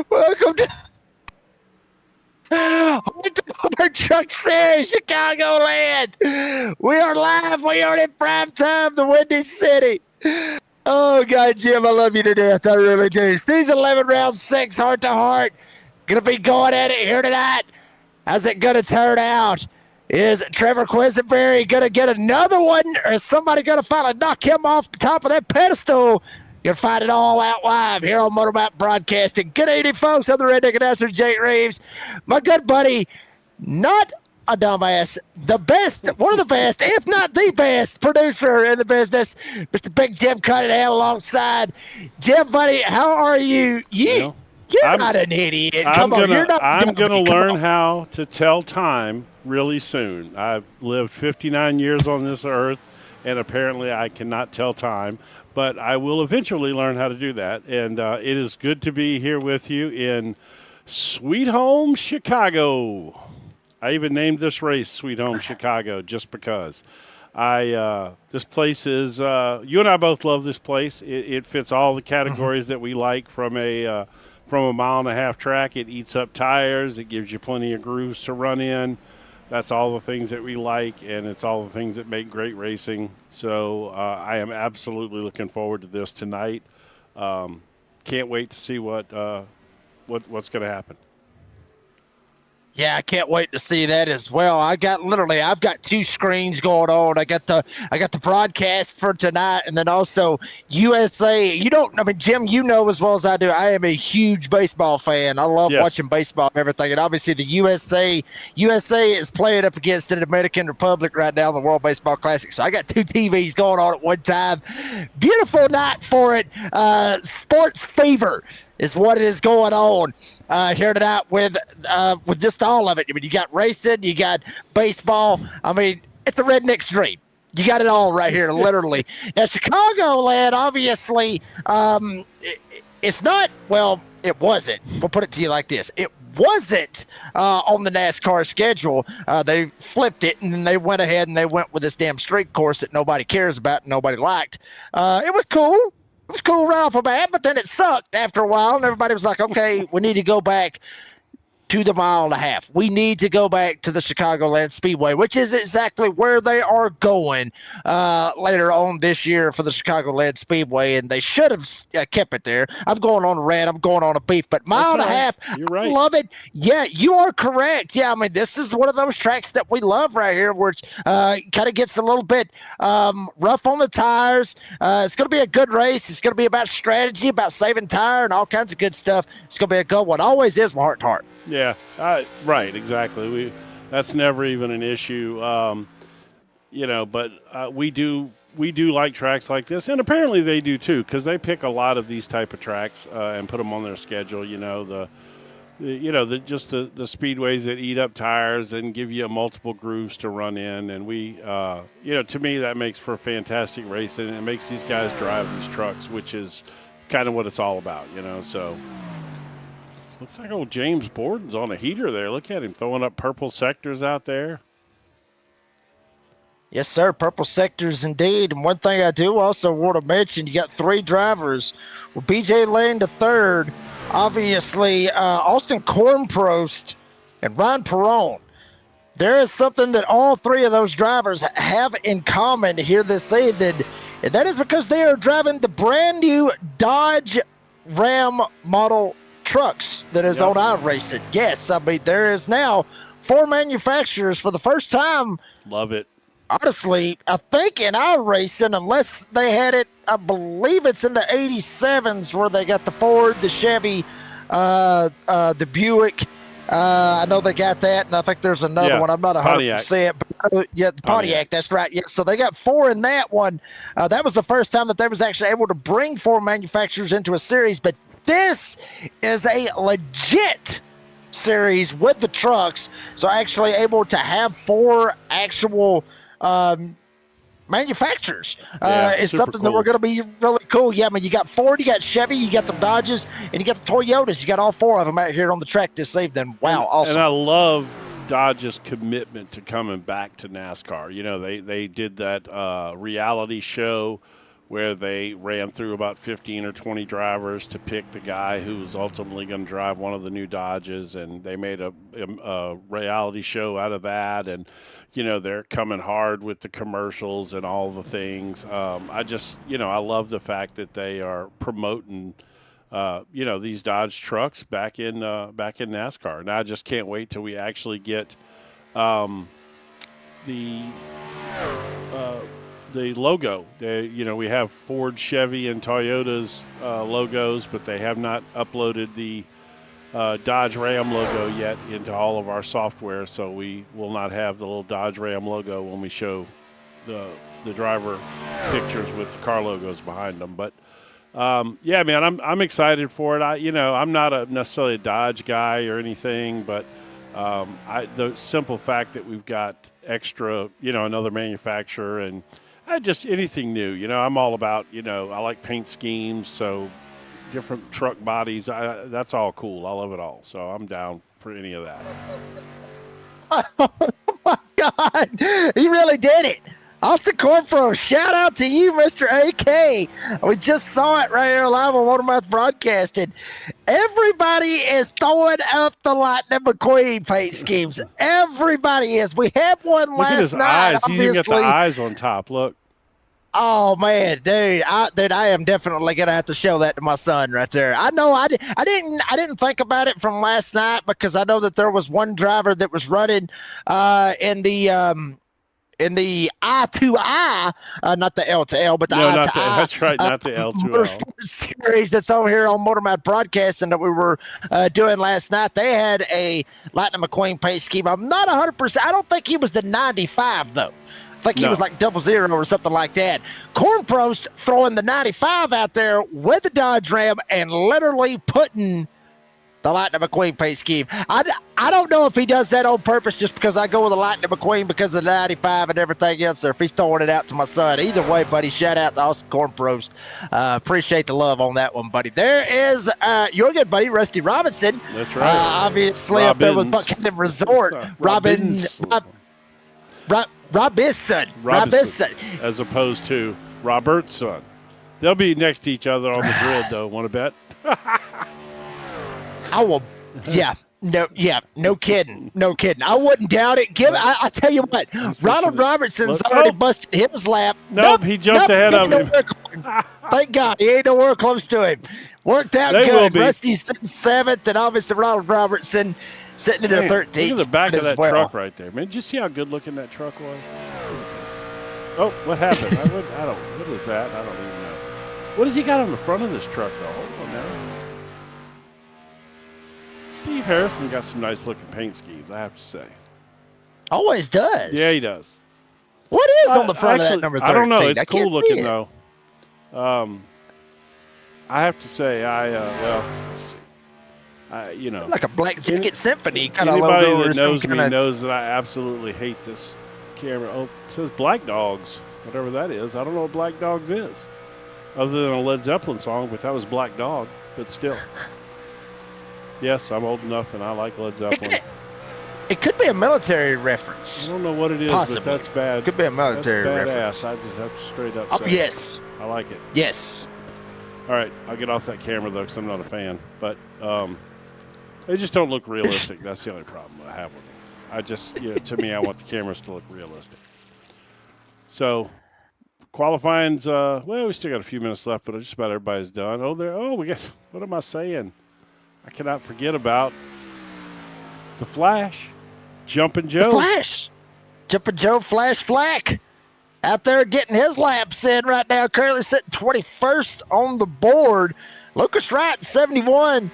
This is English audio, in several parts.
Welcome to HRT2HEART Truck Series Chicagoland. We are live. We are in prime time, the Windy City. Oh, God, Jim, I love you to death. I really do. Season 11, round 6, heart to heart. Going to be going at it here tonight. How's it going to turn out? Is Trevor Quisenberry going to get another one, or is somebody going to finally knock him off the top of that pedestal? You'll find it all out live here on Motormap Broadcasting. Good evening, folks. I'm the Redneck Announcer, Jake Reeves. My good buddy, not a dumbass, the best, one of the best, if not the best producer in the business, Mr. Big Jim Cunningham alongside. Jim, buddy, how are you? You're not an idiot. Come on, you're not. I'm going to learn how to tell time really soon. I've lived 59 years on this earth, and apparently I cannot tell time. But I will eventually learn how to do that. And it is good to be here with you in Sweet Home Chicago. I even named this race Sweet Home Chicago just because. This place is you and I both love this place. It fits all the categories that we like from a mile-and-a-half track. It eats up tires. It gives you plenty of grooves to run in. That's all the things that we like, and it's all the things that make great racing. So I am absolutely looking forward to this tonight. Can't wait to see what's going to happen. Yeah, I can't wait to see that as well. I've got two screens going on. I got the broadcast for tonight, and then also USA. Jim, you know as well as I do, I am a huge baseball fan. I love watching baseball and everything. And obviously the USA is playing up against the Dominican Republic right now in the World Baseball Classic. So I got two TVs going on at one time. Beautiful night for it. Sports fever is what is going on here tonight with just all of it. I mean, you got racing, you got baseball. I mean, it's a redneck's dream. You got it all right here, literally. Now, Chicagoland, obviously, it's not, well, it wasn't. We'll put it to you like this. It wasn't on the NASCAR schedule. They flipped it, and then they went ahead and they went with this damn street course that nobody cares about and nobody liked. It was cool. It was cool right off the bat, but then it sucked after a while, and everybody was like, okay, we need to go back to the mile-and-a-half. We need to go back to the Chicagoland Speedway, which is exactly where they are going later on this year for the Chicagoland Speedway, and they should have kept it there. I'm going on a rant. I'm going on a beef, but mile-and-a-half, you're right. I love it. Yeah, you are correct. Yeah, I mean, this is one of those tracks that we love right here where it kind of gets a little bit rough on the tires. It's going to be a good race. It's going to be about strategy, about saving tire, and all kinds of good stuff. It's going to be a good one. Always is my heart to heart. Yeah, right, exactly. That's never even an issue, but we do like tracks like this, and apparently they do too, because they pick a lot of these type of tracks and put them on their schedule. The speedways that eat up tires and give you multiple grooves to run in, and to me that makes for fantastic racing, and it makes these guys drive these trucks, which is kind of what it's all about, so. Looks like old James Borden's on a heater there. Look at him throwing up purple sectors out there. Yes, sir. Purple sectors indeed. And one thing I do also want to mention, you got three drivers with BJ Lane the third, obviously Austin Kornprost and Ryan Perron. There is something that all three of those drivers have in common here this evening, and that is because they are driving the brand new Dodge Ram model trucks that is on iRacing. Yes, I mean, there is now 4 manufacturers for the first time. Love it. Honestly, I think in iRacing, unless they had it, I believe it's in the 87s where they got the Ford, the Chevy, the Buick. I know they got that, and I think there's another one. I'm not 100%. But the Pontiac, that's right. Yeah, so they got 4 in that one. That was the first time that they was actually able to bring 4 manufacturers into a series, but this is a legit series with the trucks, so actually able to have 4 actual manufacturers is something that we're going to be really cool. Yeah, I mean, you got Ford, you got Chevy, you got the Dodges, and you got the Toyotas. You got all 4 of them out here on the track this evening. Wow, awesome. And I love Dodge's commitment to coming back to NASCAR. They did that reality show where they ran through about 15 or 20 drivers to pick the guy who was ultimately going to drive one of the new Dodges, and they made a reality show out of that. And they're coming hard with the commercials and all the things. I just I love the fact that they are promoting these Dodge trucks back in NASCAR. And I just can't wait till we actually get the logo. We have Ford, Chevy, and Toyota's logos, but they have not uploaded the Dodge Ram logo yet into all of our software, so we will not have the little Dodge Ram logo when we show the driver pictures with the car logos behind them. But yeah, man, I'm excited for it. I'm not necessarily a Dodge guy or anything, but the simple fact that we've got extra, another manufacturer and just anything new. I'm all about, I like paint schemes, so different truck bodies. That's all cool. I love it all. So I'm down for any of that. Oh my God, he really did it. Austin Cornfro, shout out to you, Mr. AK. We just saw it right here live on Watermouth Broadcasting. Everybody is throwing up the Lightning McQueen paint schemes. Everybody is. We had one last night. Eyes. You can get the eyes on top. Look. Oh man, dude! I am definitely gonna have to show that to my son right there. I know I didn't think about it from last night because I know that there was one driver that was running in the I2I, not the L to L, but the I to I. That's right, not the L to L. Series that's over here on Motormouth Broadcasting that we were doing last night. They had a Lightning McQueen paint scheme. I'm not 100%. I don't think he was the 95 though. I think he was like 00 or something like that. Cornprost throwing the 95 out there with the Dodge Ram and literally putting the Lightning McQueen paint scheme. I don't know if he does that on purpose just because I go with the Lightning McQueen because of the 95 and everything else, or if he's throwing it out to my son. Either way, buddy, shout out to Austin Cornprost. Appreciate the love on that one, buddy. There is your good buddy, Rusty Robinson. That's right. Obviously up there with Buchanan Resort. Robinson. As opposed to Robertson. They'll be next to each other on the grid, though. Want to bet? I will. Yeah. No kidding. I wouldn't doubt it. I tell you what, Ronald Robertson's already busted his lap. Nope, he jumped ahead of him. Thank God, he ain't nowhere close to him. Worked out good. Rusty's sitting 7th, and obviously Ronald Robertson sitting in the 13th. Look at the back of that truck right there, man. Did you see how good looking that truck was? Oh, what happened? What is that? I don't even know. What has he got on the front of this truck, though? Hold on now. Steve Harrison got some nice looking paint schemes, I have to say. Always does. Yeah, he does. What is on the front of that number 13? I don't know. It's cool looking, though. I have to say, let's see. Like a Black Jacket Symphony kind of logo. Anybody that knows me knows that I absolutely hate this camera. Oh, it says Black Dogs, whatever that is. I don't know what Black Dogs is, other than a Led Zeppelin song, but that was Black Dog, but still. Yes, I'm old enough, and I like Led Zeppelin. It could be a military reference. I don't know what it is, Possibly. But that's bad. Could be a military reference. I just have to straight up say yes. I like it. Yes. All right, I'll get off that camera, though, because I'm not a fan. But they just don't look realistic. That's the only problem I have with them. To me, I want the cameras to look realistic. So, qualifying's, we still got a few minutes left, but just about everybody's done. What am I saying? I cannot forget about the Flash, Jumpin' Joe. The Flash. Jumpin' Joe Flash Flack out there getting his laps in right now. Currently sitting 21st on the board. Lucas Wright, 71,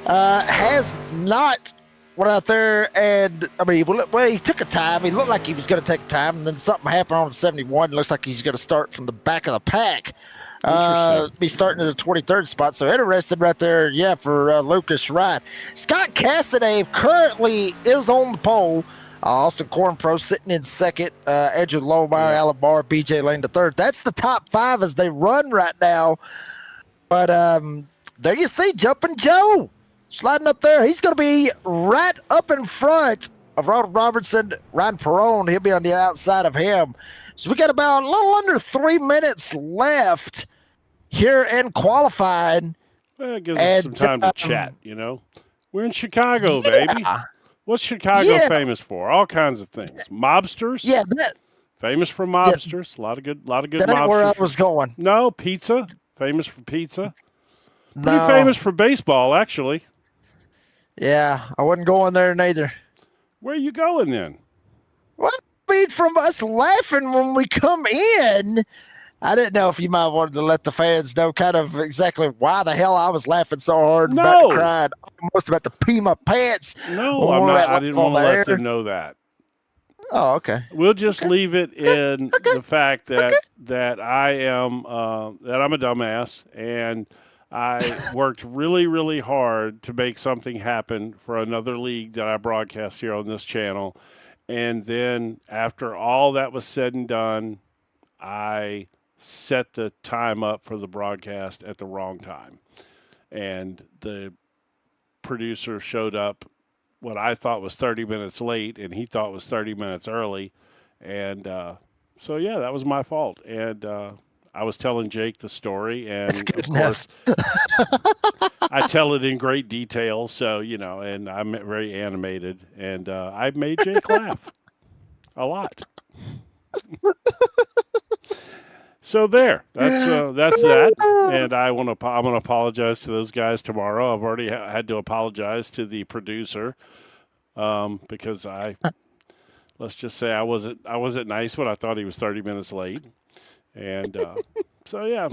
has not went out there and, he took a time. He looked like he was going to take time, and then something happened on 71. Looks like he's going to start from the back of the pack. Be starting at the 23rd spot. So interested right there, for Lucas Wright. Scott Cassidy currently is on the pole. Austin Cornpro sitting in second. Edgewood Lowmeyer, Alabar, BJ Lane the third. That's the top 5 as they run right now. But there you see Jumpin' Joe sliding up there. He's going to be right up in front of Ronald Robertson. Ryan Perone, he'll be on the outside of him. So we got about a little under 3 minutes left here in qualifying. Well, it gives us some time to chat, We're in Chicago, baby. What's Chicago famous for? All kinds of things. Mobsters? Yeah, famous for mobsters. A lot of good mobsters. That's where I was going. No, pizza. Famous for pizza. Pretty No. famous for baseball, actually. Yeah, I wasn't going there neither. Where are you going then? Well, I mean, from us laughing when we come in, I didn't know if you might wanted to let the fans know kind of exactly why the hell I was laughing so hard, about to cry, almost about to pee my pants. No, I'm not. I didn't want to let them know that. Oh, okay. We'll just leave it in the fact that I am that I'm a dumbass, and I worked really, really hard to make something happen for another league that I broadcast here on this channel. And then after all that was said and done, I set the time up for the broadcast at the wrong time. And the producer showed up what I thought was 30 minutes late, and he thought was 30 minutes early. And so, yeah, that was my fault. And I was telling Jake the story, and of course, I tell it in great detail. So, and I'm very animated, and I made Jake laugh a lot. So that's that, and I'm going to apologize to those guys tomorrow. I've already had to apologize to the producer because let's just say I wasn't nice when I thought he was 30 minutes late, and so yeah,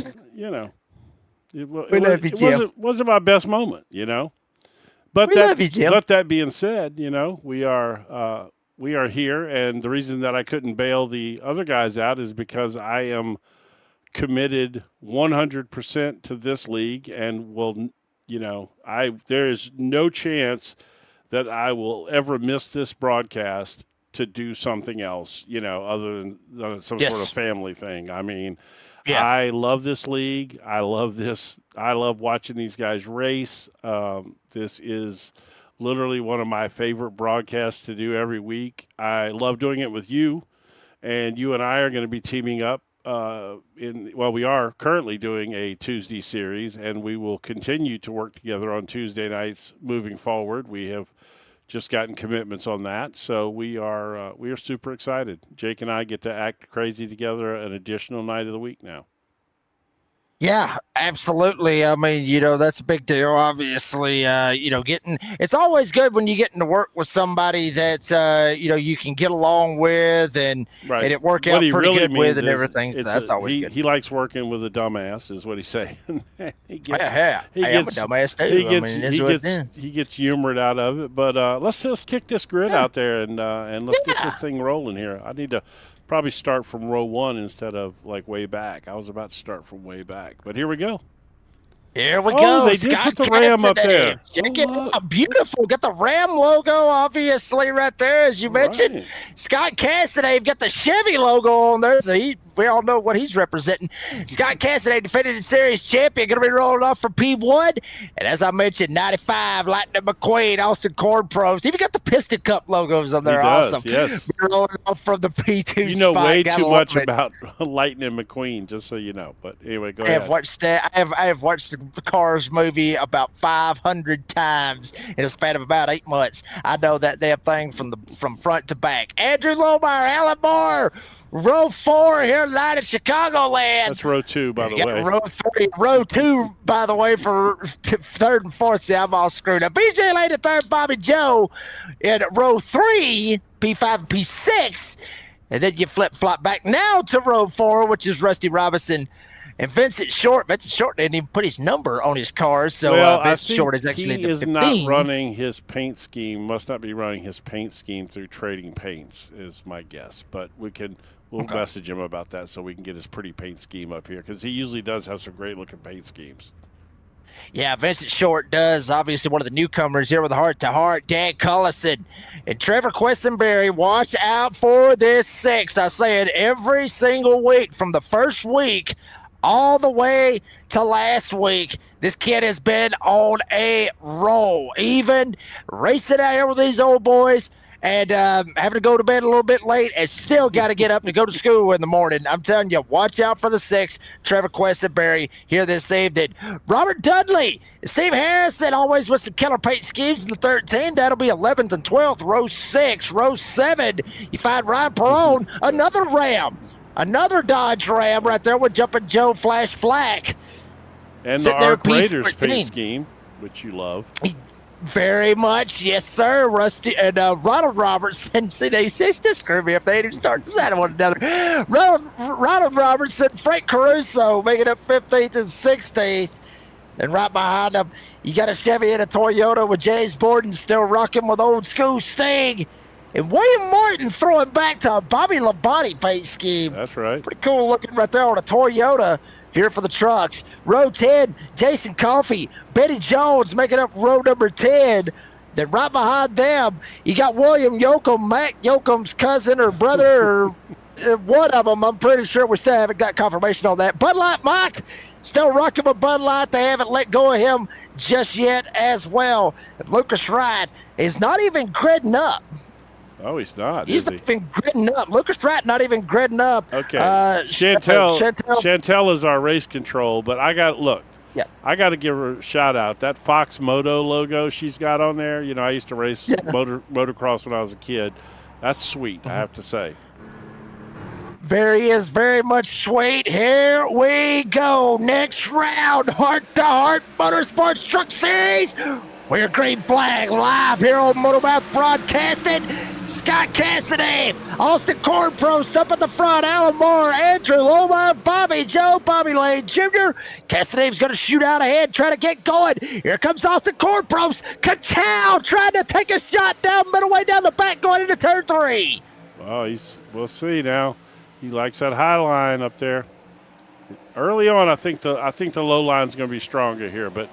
it wasn't my best moment, But that being said, we are here, and the reason that I couldn't bail the other guys out is because I am committed 100% to this league, and there is no chance that I will ever miss this broadcast to do something else, other than some sort of family thing. I mean, I love this league. I love this. I love watching these guys race. This is literally one of my favorite broadcasts to do every week. I love doing it with you, and you and I are going to be teaming up. We are currently doing a Tuesday series, and we will continue to work together on Tuesday nights moving forward. We have just gotten commitments on that, so we are super excited. Jake and I get to act crazy together an additional night of the week now. Yeah, absolutely. I mean, that's a big deal. Obviously, it's always good when you get to work with somebody that, you can get along with and it work out pretty good with and everything. So that's always good. He likes working with a dumbass, is what he's saying. I'm a dumbass too. He gets humored out of it. But let's just kick this grid out there and let's get this thing rolling here. I need to probably start from row one instead of like way back. I was about to start from way back, but here we go. Here we go. They did put the Ram up there. Check it out. Beautiful. Got the Ram logo, obviously, right there, as you mentioned. Scott Cassidy got the Chevy logo on there. So we all know what he's representing. Scott Cassidy, defending series champion, going to be rolling off for P1. And as I mentioned, 95, Lightning McQueen, Austin Cord Pros. Even got the Piston Cup logos on there. Awesome. Yes. Rolling off from the P2 You know way too much about Lightning McQueen, just so you know. But anyway, go ahead. I have watched the Cars movie about 500 times in a span of about 8 months. I know that damn thing from front to back. Andrew Lohmeyer, Alan Moore, row 4 here live at Chicagoland. That's row 2, by the way. Row 2, by the way, for 3rd and 4th. See, I'm all screwed up. BJ Lane at 3rd, Bobby Joe in row 3, P5 and P6. And then you flip-flop back now to row 4, which is Rusty Robinson and Vincent Short. Vincent Short didn't even put his number on his car, so Vincent Short is actually he is not running his paint scheme. Must not be running his paint scheme through Trading Paints, is my guess. But we'll message him about that so we can get his pretty paint scheme up here, because he usually does have some great looking paint schemes. Yeah, Vincent Short does. Obviously, one of the newcomers here with a heart-to-heart. Dan Cullison and Trevor Questenberry. Watch out for this 6. I say it every single week from the first week all the way to last week. This kid has been on a roll, even racing out here with these old boys and having to go to bed a little bit late and still got to get up to go to school in the morning. I'm telling you, watch out for the 6, Trevor Questenberry here this evening. Robert Dudley, Steve Harrison, always with some killer paint schemes in the 13. That'll be 11th and 12th, row 6. Row 7, you find Ryan Perone, another Ram. Another Dodge Ram right there with Jumpin' Joe Flash Flack. And the Arc Raiders paint scheme, which you love. Very much, yes, sir. Rusty and Ronald Robertson. See, they still screw me if they didn't start beside one another. Ronald Robertson, Frank Caruso making up 15th and 16th. And right behind them, you got a Chevy and a Toyota with James Borden still rocking with old school Sting. And William Martin throwing back to a Bobby Labonte paint scheme. That's right. Pretty cool looking right there on a Toyota here for the trucks. Row 10, Jason Coffey, Betty Jones making up row number 10. Then right behind them, you got William Yoakum, Mac Yoakum's cousin or brother or one of them. I'm pretty sure we still haven't got confirmation on that. Bud Light Mike still rocking with Bud Light. They haven't let go of him just yet as well. And Lucas Wright is not even gridding up. Oh, he's not. He's not even gridding up. Lucas Wright not even gridding up. Okay. Chantel is our race control, but I got to give her a shout out. That Fox Moto logo she's got on there. You know, I used to race motocross when I was a kid. That's sweet, I have to say. Very much sweet. Here we go. Next round, Heart to Heart Motorsports Truck Series. We're Green Flag live here on Motormouth Broadcasting. Scott Cassidy, Austin Cornprost up at the front, Alan Moore, Andrew Loma, Bobby Joe, Bobby Lane Jr. Cassidy's going to shoot out ahead, trying to get going. Here comes Austin Cornprost. Ka-chow, trying to take a shot down middle way down the back going into turn 3. Well, we'll see now. He likes that high line up there. Early on, I think the low line's going to be stronger here, but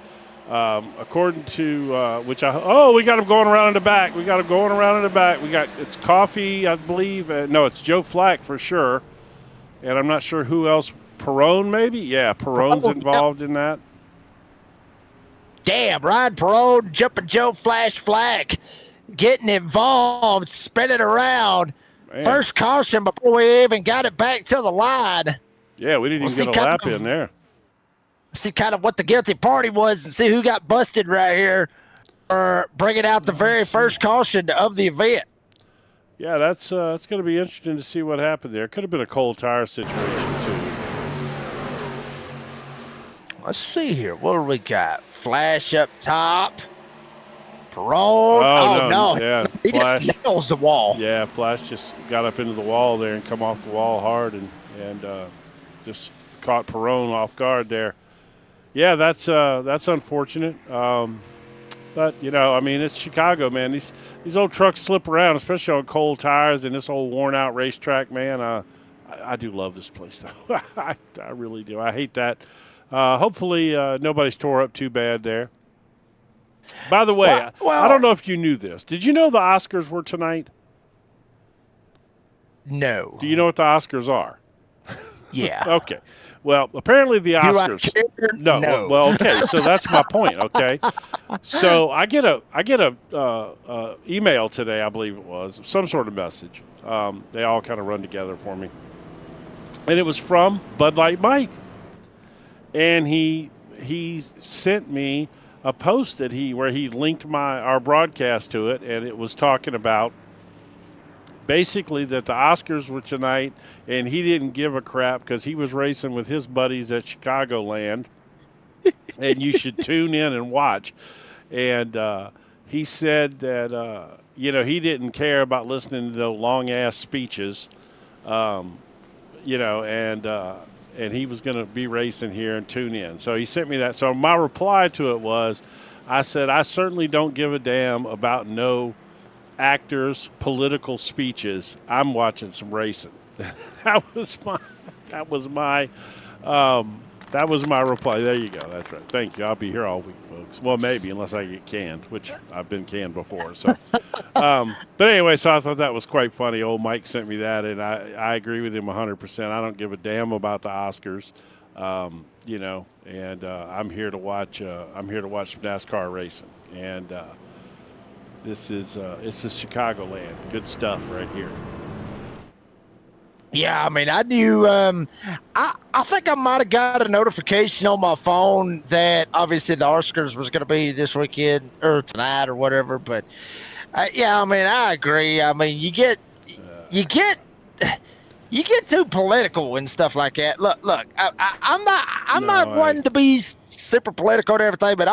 according to we got him going around in the back. It's Coffee, I believe. No, it's Joe Flack for sure, and I'm not sure who else. Perone, maybe. Yeah, Perone's involved in that. Damn, Ryan Perone, Jumpin' Joe Flash Flack, getting involved, spinning around. Man. First caution before we even got it back to the line. Yeah, we didn't even get a lap in there. See kind of what the guilty party was and see who got busted right here for bringing out the very first caution of the event. Yeah, that's going to be interesting to see what happened there. Could have been a cold tire situation too. Let's see here. What do we got? Flash up top. Perone. Oh no. Yeah, he Flash just nails the wall. Yeah, Flash just got up into the wall there and come off the wall hard and just caught Perone off guard there. Yeah, that's unfortunate. But, you know, I mean, it's Chicago, man. These old trucks slip around, especially on cold tires and this old worn-out racetrack, man. I do love this place, though. I really do. I hate that. Hopefully nobody's tore up too bad there. By the way, I don't know if you knew this. Did you know the Oscars were tonight? No. Do you know what the Oscars are? Yeah. Okay. Well, apparently the Oscars. No. Well, okay. So that's my point. Okay. So I get a email today, I believe it was, some sort of message. They all kind of run together for me, and it was from Bud Light Mike, and he sent me a post where he linked our broadcast to it, and it was talking about basically that the Oscars were tonight, and he didn't give a crap because he was racing with his buddies at Chicagoland, and you should tune in and watch. And he said that, he didn't care about listening to those long-ass speeches, and he was going to be racing here and tune in. So he sent me that. So my reply to it was, I said, I certainly don't give a damn about no actors' political speeches. I'm watching some racing. That was my reply. There you go. That's right. Thank you. I'll be here all week, folks. Well, maybe, unless I get canned, which I've been canned before. So, but anyway, so I thought that was quite funny. Old Mike sent me that, and I agree with him 100%. I don't give a damn about the Oscars, and I'm here to watch. I'm here to watch some NASCAR racing, and This is Chicagoland. Good stuff right here. Yeah, I mean, I knew. I think I might have got a notification on my phone that obviously the Oscars was going to be this weekend or tonight or whatever. But yeah, I mean, I agree. I mean, you get too political and stuff like that. Look, I'm not one to be super political and everything, but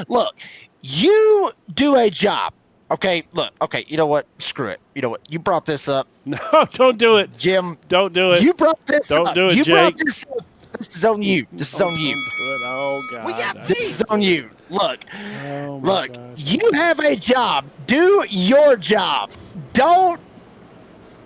look, you do a job. Okay, look, okay, you know what? Screw it. You know what? You brought this up. No, don't do it. Jim. Don't do it. You brought this up. Don't do it, you Jake. brought this up. This is on you. This is on you. Don't do it. Oh, God. This is on you. Look, gosh. you have a job. Do your job. Don't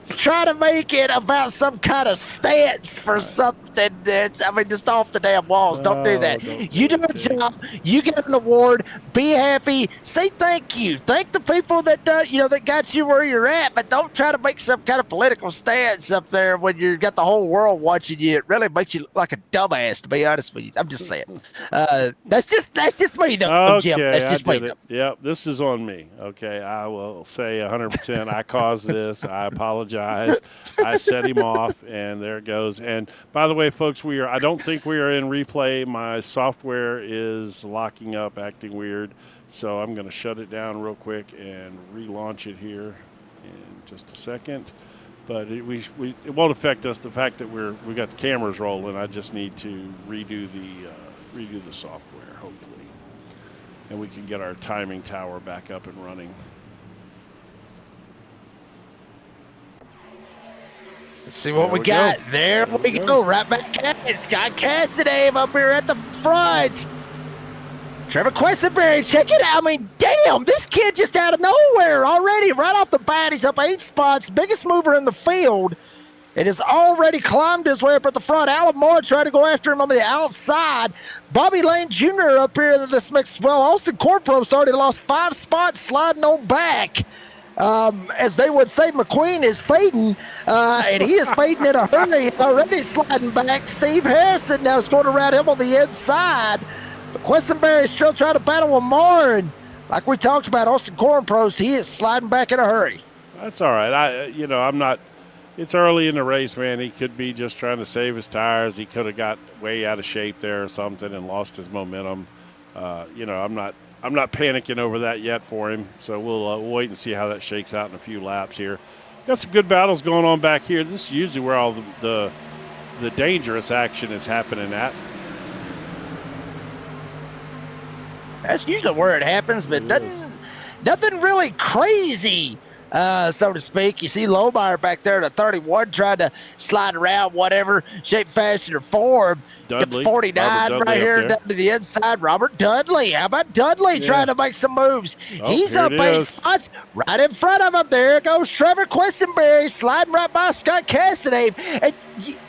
try to make it about some kind of stance for something that's, I mean, just off the damn walls. Don't do that. You do a job. You get an award. Be happy. Say thank you. Thank the people that that got you where you're at. But don't try to make some kind of political stance up there when you got the whole world watching you. It really makes you look like a dumbass, to be honest with you. I'm just saying. That's just me, though, Jim. That's just me. Yep, this is on me. Okay, I will say 100%. I caused this. I apologize. I set him off, and there it goes. And by the way, folks, I don't think we are in replay. My software is locking up, acting weird. So I'm going to shut it down real quick and relaunch it here in just a second. But it won't affect us. The fact that we got the cameras rolling, I just need to redo the software, hopefully, and we can get our timing tower back up and running. Let's see what we got. There we go. Right back at it. Scott Cassidy up here at the front. Trevor Questenberry, check it out. I mean, damn, this kid just out of nowhere already. Right off the bat, he's up 8 spots. Biggest mover in the field. It has already climbed his way up at the front. Alan Moore tried to go after him on the outside. Bobby Lane Jr. up here in this mix. Well, Austin Corpros already lost 5 spots, sliding on back. As they would say, McQueen is fading, and he is fading in a hurry, already sliding back. Steve Harrison now is going around him on the inside. But Questenberry is still trying to battle with Moore, and like we talked about, Austin Corpros, he is sliding back in a hurry. That's all right. I'm not. It's early in the race, man. He could be just trying to save his tires. He could have got way out of shape there or something and lost his momentum. I'm not panicking over that yet for him, so we'll wait and see how that shakes out in a few laps here. Got some good battles going on back here. This is usually where all the dangerous action is happening at. That's usually where it happens, but nothing really crazy, so to speak. You see Lohmeyer back there at 31 trying to slide around, whatever, shape, fashion, or form. Dudley, Got 49 right here down to the inside. Robert Dudley. How about Dudley trying to make some moves? He's up 8 spots right in front of him. There goes Trevor Questenberry sliding right by Scott Cassidy. And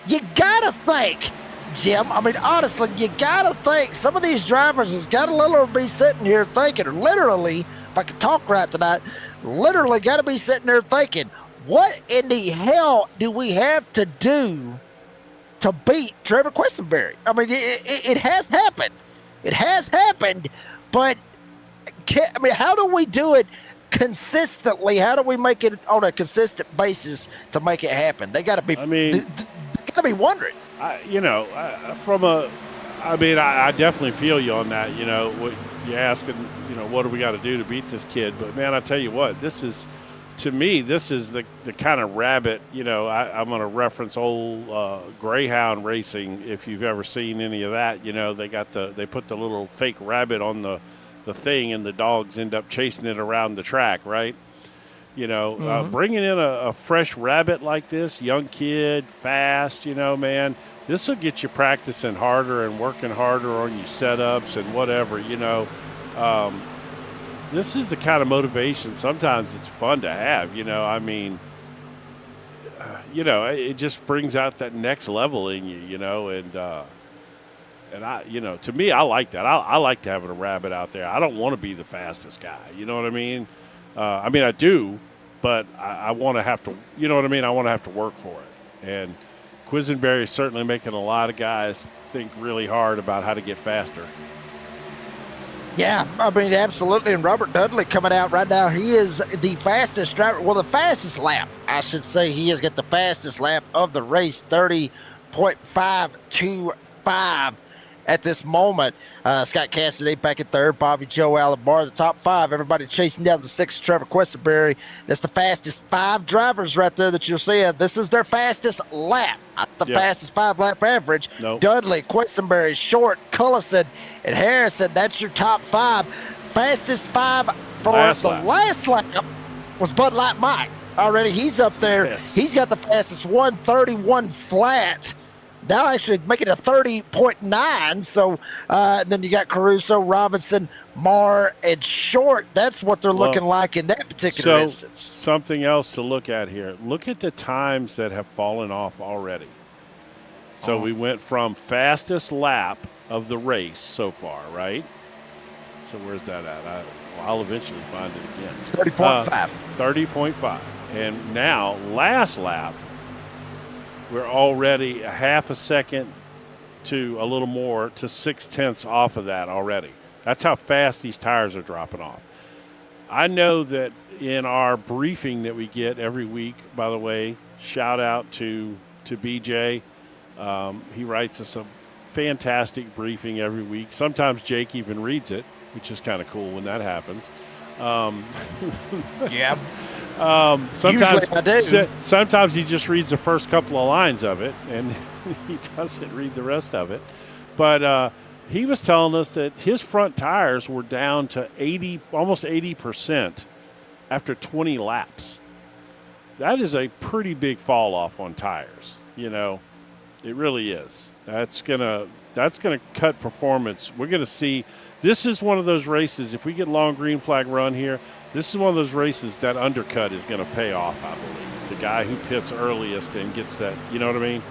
you got to think, Jim, I mean, honestly, you got to think some of these drivers has got to literally be sitting here thinking, or literally, if I could talk right tonight, literally got to be sitting there thinking, what in the hell do we have to do to beat Trevor Questenberry? I mean, it has happened. It has happened, but how do we do it consistently? How do we make it on a consistent basis to make it happen? They got to be. They got to be wondering. I definitely feel you on that. What you're asking. What do we got to do to beat this kid? But man, I tell you what, to me, this is the kind of rabbit, I'm going to reference old Greyhound racing. If you've ever seen any of that, they put the little fake rabbit on the thing, and the dogs end up chasing it around the track, right? Bringing in a fresh rabbit like this, young kid, fast, man, this will get you practicing harder and working harder on your setups and whatever, This is the kind of motivation sometimes it's fun to have, it just brings out that next level in you, and I, to me, I like that. I like having a rabbit out there. I don't want to be the fastest guy. You know what I mean? I do, but I want to have to, I want to have to work for it. And Questenberry is certainly making a lot of guys think really hard about how to get faster. Yeah, I mean, absolutely. And Robert Dudley coming out right now. He is the fastest driver. Well, the fastest lap, I should say. He has got the fastest lap of the race, 30.525 at this moment. Scott Cassidy back in third. Bobby Joe Alabar, the top five. Everybody chasing down the sixth, Trevor Questenberry. That's the fastest five drivers right there that you'll see. This is their fastest lap, not the fastest five-lap average. Nope. Dudley, Questenberry, Short, Cullison, and Harrison. That's your top five. Fastest five for last lap was Bud Light Mike. Already, he's up there. Yes. He's got the fastest 131 flat. Now actually making a 30.9. So then you got Caruso, Robinson, Marr, and Short. That's what they're looking like in that particular instance. Something else to look at here. Look at the times that have fallen off already. So we went from fastest lap of the race so far, right? So where's that at? I'll eventually find it again. 30.5. 30.5. And now, last lap, we're already a half a second to a little more to 0.6 off of that already. That's how fast these tires are dropping off. I know that in our briefing that we get every week, by the way, shout out to BJ. He writes us a fantastic briefing every week. Sometimes Jake even reads it, which is kind of cool when that happens. Yeah. Sometimes I do. Sometimes he just reads the first couple of lines of it, and he doesn't read the rest of it. But he was telling us that his front tires were down to almost 80% after 20 laps. That is a pretty big fall off on tires. You know, it really is. That's gonna cut performance. We're gonna see. This is one of those races. If we get long green flag run here, this is one of those races that undercut is going to pay off, I believe. The guy who pits earliest and gets that, you know what I mean?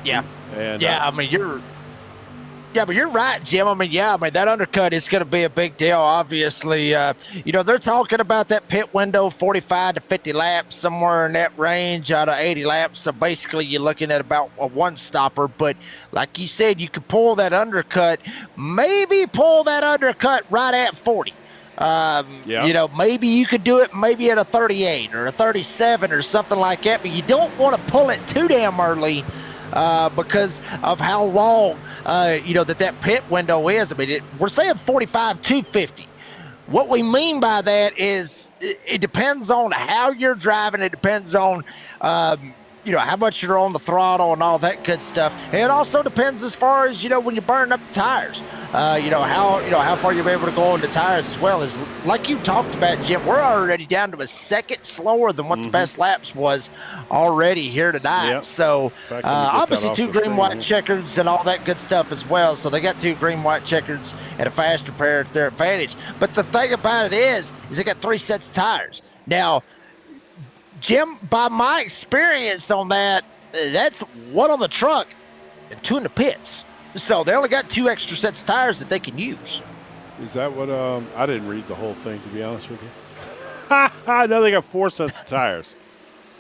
Yeah. And, I mean, but you're right, Jim. I mean, that undercut is going to be a big deal, obviously. They're talking about that pit window, 45 to 50 laps, somewhere in that range out of 80 laps. So basically you're looking at about a one-stopper. But like you said, you could pull that undercut, maybe pull that undercut right at 40. Maybe you could do it maybe at a 38 or a 37 or something like that. But you don't want to pull it too damn early because of how long that pit window is. I mean, we're saying 45 to 50. What we mean by that is it depends on how you're driving. It depends on, how much you're on the throttle and all that good stuff. And it also depends as far as, when you're burning up the tires. How far you're able to go on the tires as well. As like you talked about, Jim, we're already down to a second slower than what the best laps was already here tonight. Yep. So obviously two green, white checkers and all that good stuff as well. So they got two green, white checkers and a faster pair at their advantage. But the thing about it is they got three sets of tires. Now, Jim, by my experience on that, that's one on the truck and two in the pits. So they only got two extra sets of tires that they can use. Is that what I didn't read the whole thing, to be honest with you. No, they got four sets of tires.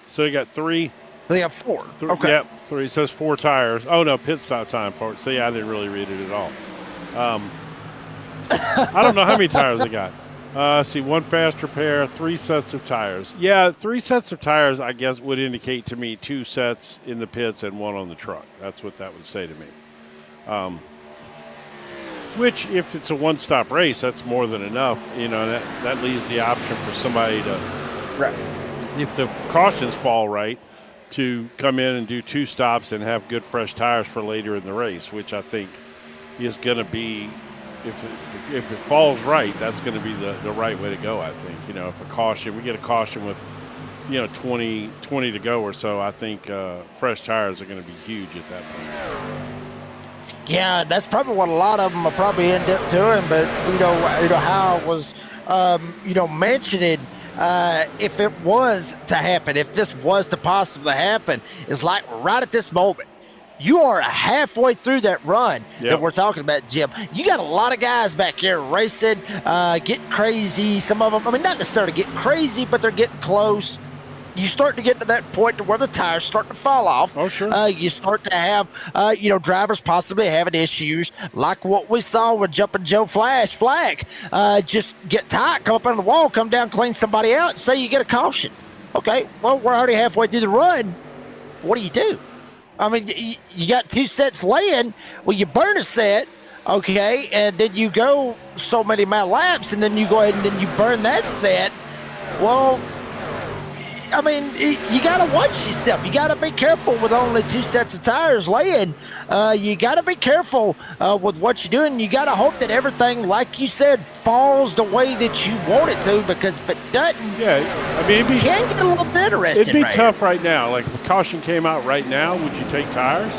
So they got three. They have four. Okay. Yep, three. It says four tires. Oh, no, pit stop time for it. So, yeah, I didn't really read it at all. I don't know how many tires they got. See, one faster pair, three sets of tires. Yeah, three sets of tires, I guess, would indicate to me two sets in the pits and one on the truck. That's what that would say to me. Which, if it's a one-stop race, that's more than enough. That leaves the option for somebody to, right, if the cautions fall right, to come in and do two stops and have good fresh tires for later in the race, which I think is going to be, if it falls right, that's going to be the right way to go, I think. If we get a caution with, 20 to go or so, I think fresh tires are going to be huge at that point. Yeah, that's probably what a lot of them will probably end up doing. But how it was, mentioning, if it was to happen, if this was to possibly happen, is like right at this moment. You are halfway through that run that we're talking about, Jim. You got a lot of guys back here racing, getting crazy. Some of them, not necessarily getting crazy, but they're getting close. you start to get to that point to where the tires start to fall off. Oh, sure. You start to have, drivers possibly having issues like what we saw with Jumpin' Joe Flag. Just get tight, come up on the wall, come down, clean somebody out, and say you get a caution. Okay, well, we're already halfway through the run. What do? I mean, you got 2 sets laying. Well, you burn a set, okay, and then you go so many amount of laps, and then you go ahead and then you burn that set. Well, I mean, you got to watch yourself. You got to be careful with only 2 sets of tires laying. You got to be careful with what you're doing. You got to hope that everything, like you said, falls the way that you want it to, because if it doesn't, I mean, it can get a little bit interesting. It'd be tough right now. Like, if a caution came out right now, would you take tires?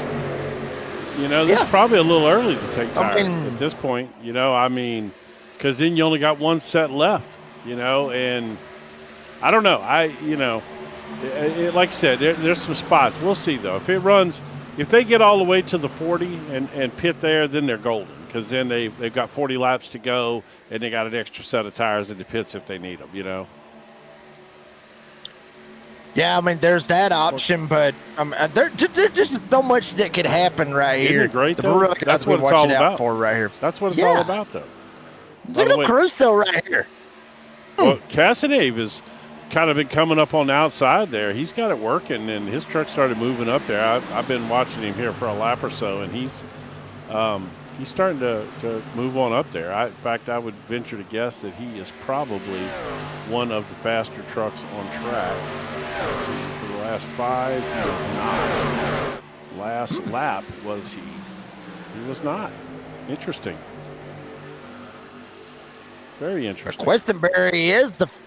This is probably a little early to take tires at this point. Because then you only got 1 set left, and I don't know. Like I said, there's some spots. We'll see, though. If they get all the way to the 40 and pit there, then they're golden, because then they've got 40 laps to go, and they got an extra set of tires in the pits if they need them, Yeah, I mean, there's that option, but there's just so much that could happen right here. Isn't it great, though? That's what it's all about. For right here. That's what it's all about, though. Look at Caruso right here. Well, Casanave has kind of been coming up on the outside there. He's got it working, and his truck started moving up there. I've been watching him here for a lap or so, and he's starting to move on up there. In fact, I would venture to guess that he is probably one of the faster trucks on track. Let's see, for the last 5, he was not. Last lap, was he? He was not. Interesting. Very interesting. Questenberry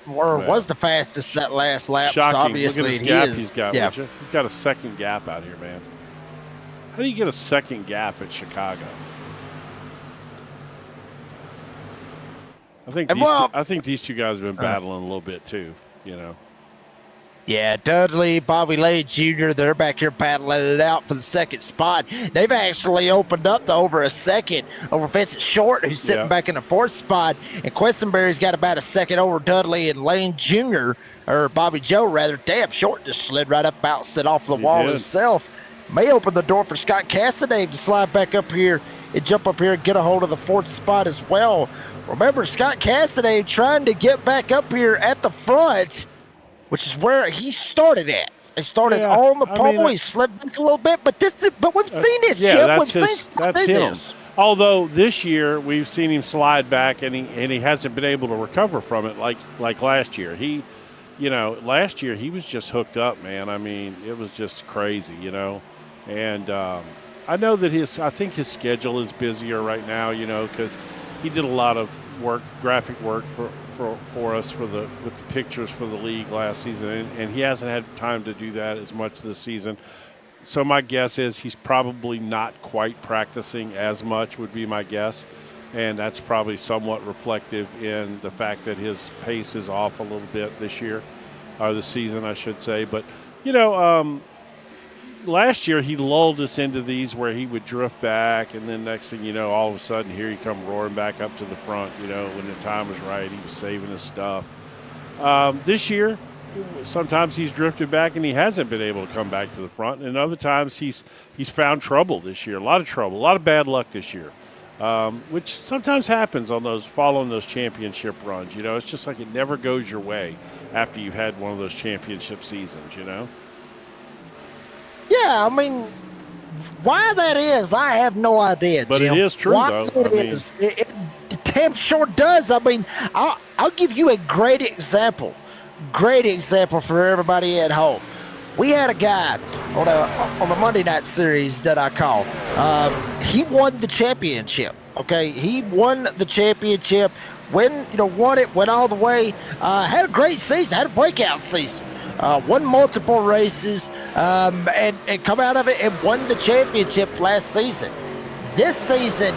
was the fastest that last lap. Shocking. So obviously Look at his gap he's got. Yeah. He's got a second gap out here, man. How do you get a second gap at Chicago? I think these two guys have been battling a little bit too. Yeah, Dudley, Bobby Lay Jr., they're back here battling it out for the second spot. They've actually opened up to over a second over Vincent Short, who's sitting back in the 4th spot. And Questenberry's got about a second over Dudley and Lane Jr., or Bobby Joe, rather. Damn, Short just slid right up, bounced it off the wall himself. May open the door for Scott Casanave to slide back up here and jump up here and get a hold of the 4th spot as well. Remember, Scott Casanave trying to get back up here at the front, which is where he started at. He started on the pole. He slipped back a little bit, but we've seen this. That's him. Although this year we've seen him slide back, and he hasn't been able to recover from it like last year. Last year he was just hooked up, man. I mean, it was just crazy, And I know that I think his schedule is busier right now, because he did a lot of graphic work for us with the pictures for the league last season, and he hasn't had time to do that as much this season. So my guess is he's probably not quite practicing as much, would be my guess, and that's probably somewhat reflective in the fact that his pace is off a little bit this year, or this season, I should say. But last year he lulled us into these where he would drift back, and then next thing you know, all of a sudden here he come roaring back up to the front. When the time was right, he was saving his stuff. This year, sometimes he's drifted back and he hasn't been able to come back to the front, and other times he's found trouble this year. A lot of trouble, a lot of bad luck this year, which sometimes happens on following those championship runs. It's just like it never goes your way after you've had one of those championship seasons. Yeah, I mean, why that is, I have no idea, but Jim. It is true, why though. It damn sure does. I mean, I'll give you a great example for everybody at home. We had a guy on the Monday night series that I call. He won the championship. Okay, he won the championship. Won it, went all the way. Had a great season. Had a breakout season. Won multiple races, and come out of it and won the championship last season. This season,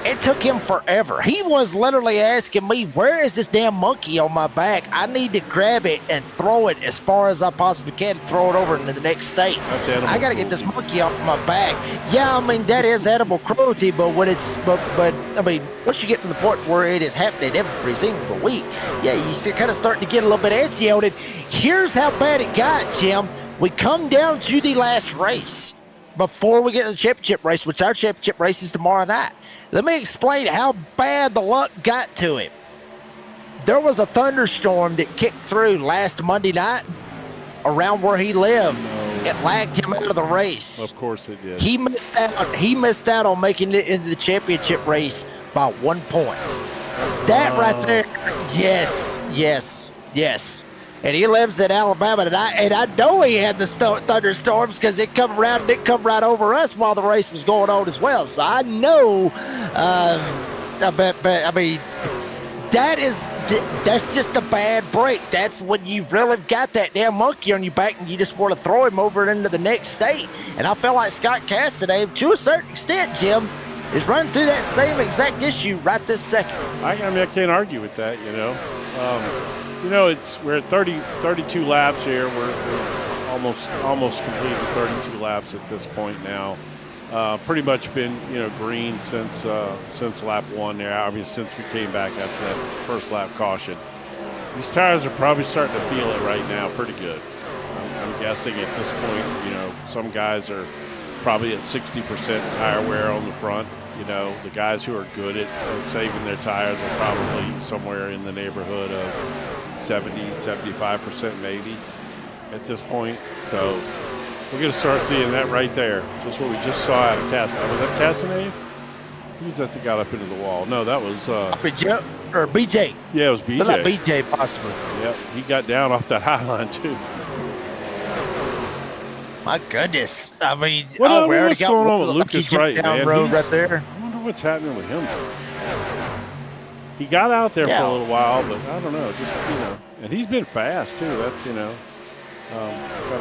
It took him forever. He was literally asking me, where is this damn monkey on my back? I need to grab it and throw it as far as I possibly can, throw it over into the next state. I got to get this monkey off my back. Yeah, I mean, that is animal cruelty, but when it's, but I mean, once you get to the point where it is happening every single week, yeah, you kind of starting to get a little bit antsy on it. Here's how bad it got, Jim. We come down to the last race before we get to the championship race, which our championship race is tomorrow night. Let me explain how bad the luck got to him. There was a thunderstorm that kicked through last Monday night around where he lived. It lagged him out of the race. Of course it did. He missed out. He missed out on making it into the championship race by 1 point. That right there, yes. And he lives in Alabama, and I know he had the thunderstorms because it come right over us while the race was going on as well. So I know, I mean, that's just a bad break. That's when you've really got that damn monkey on your back and you just want to throw him over into the next state. And I feel like Scott Cassidy, to a certain extent, Jim, is running through that same exact issue right this second. I mean, I can't argue with that, you know. We're at 32 laps here. We're almost completed 32 laps at this point now. Pretty much been, green since lap 1 there. I mean, since we came back after that first lap caution. These tires are probably starting to feel it right now pretty good. I'm guessing at this point, some guys are probably at 60% tire wear on the front. The guys who are good at saving their tires are probably somewhere in the neighborhood of 70, 75% maybe at this point. So we're going to start seeing that right there. Just what we just saw out of Castanet. Was that Castanet? Who was that got up into the wall? No, that was BJ. Yeah, it was BJ. Not BJ, possibly. Yep, he got down off that high line too. My goodness. I mean, we already got going on with Lucas Wright, down man. road right there. I wonder what's happening with him. He got out there for a little while, but I don't know. Just and he's been fast too. That's kind of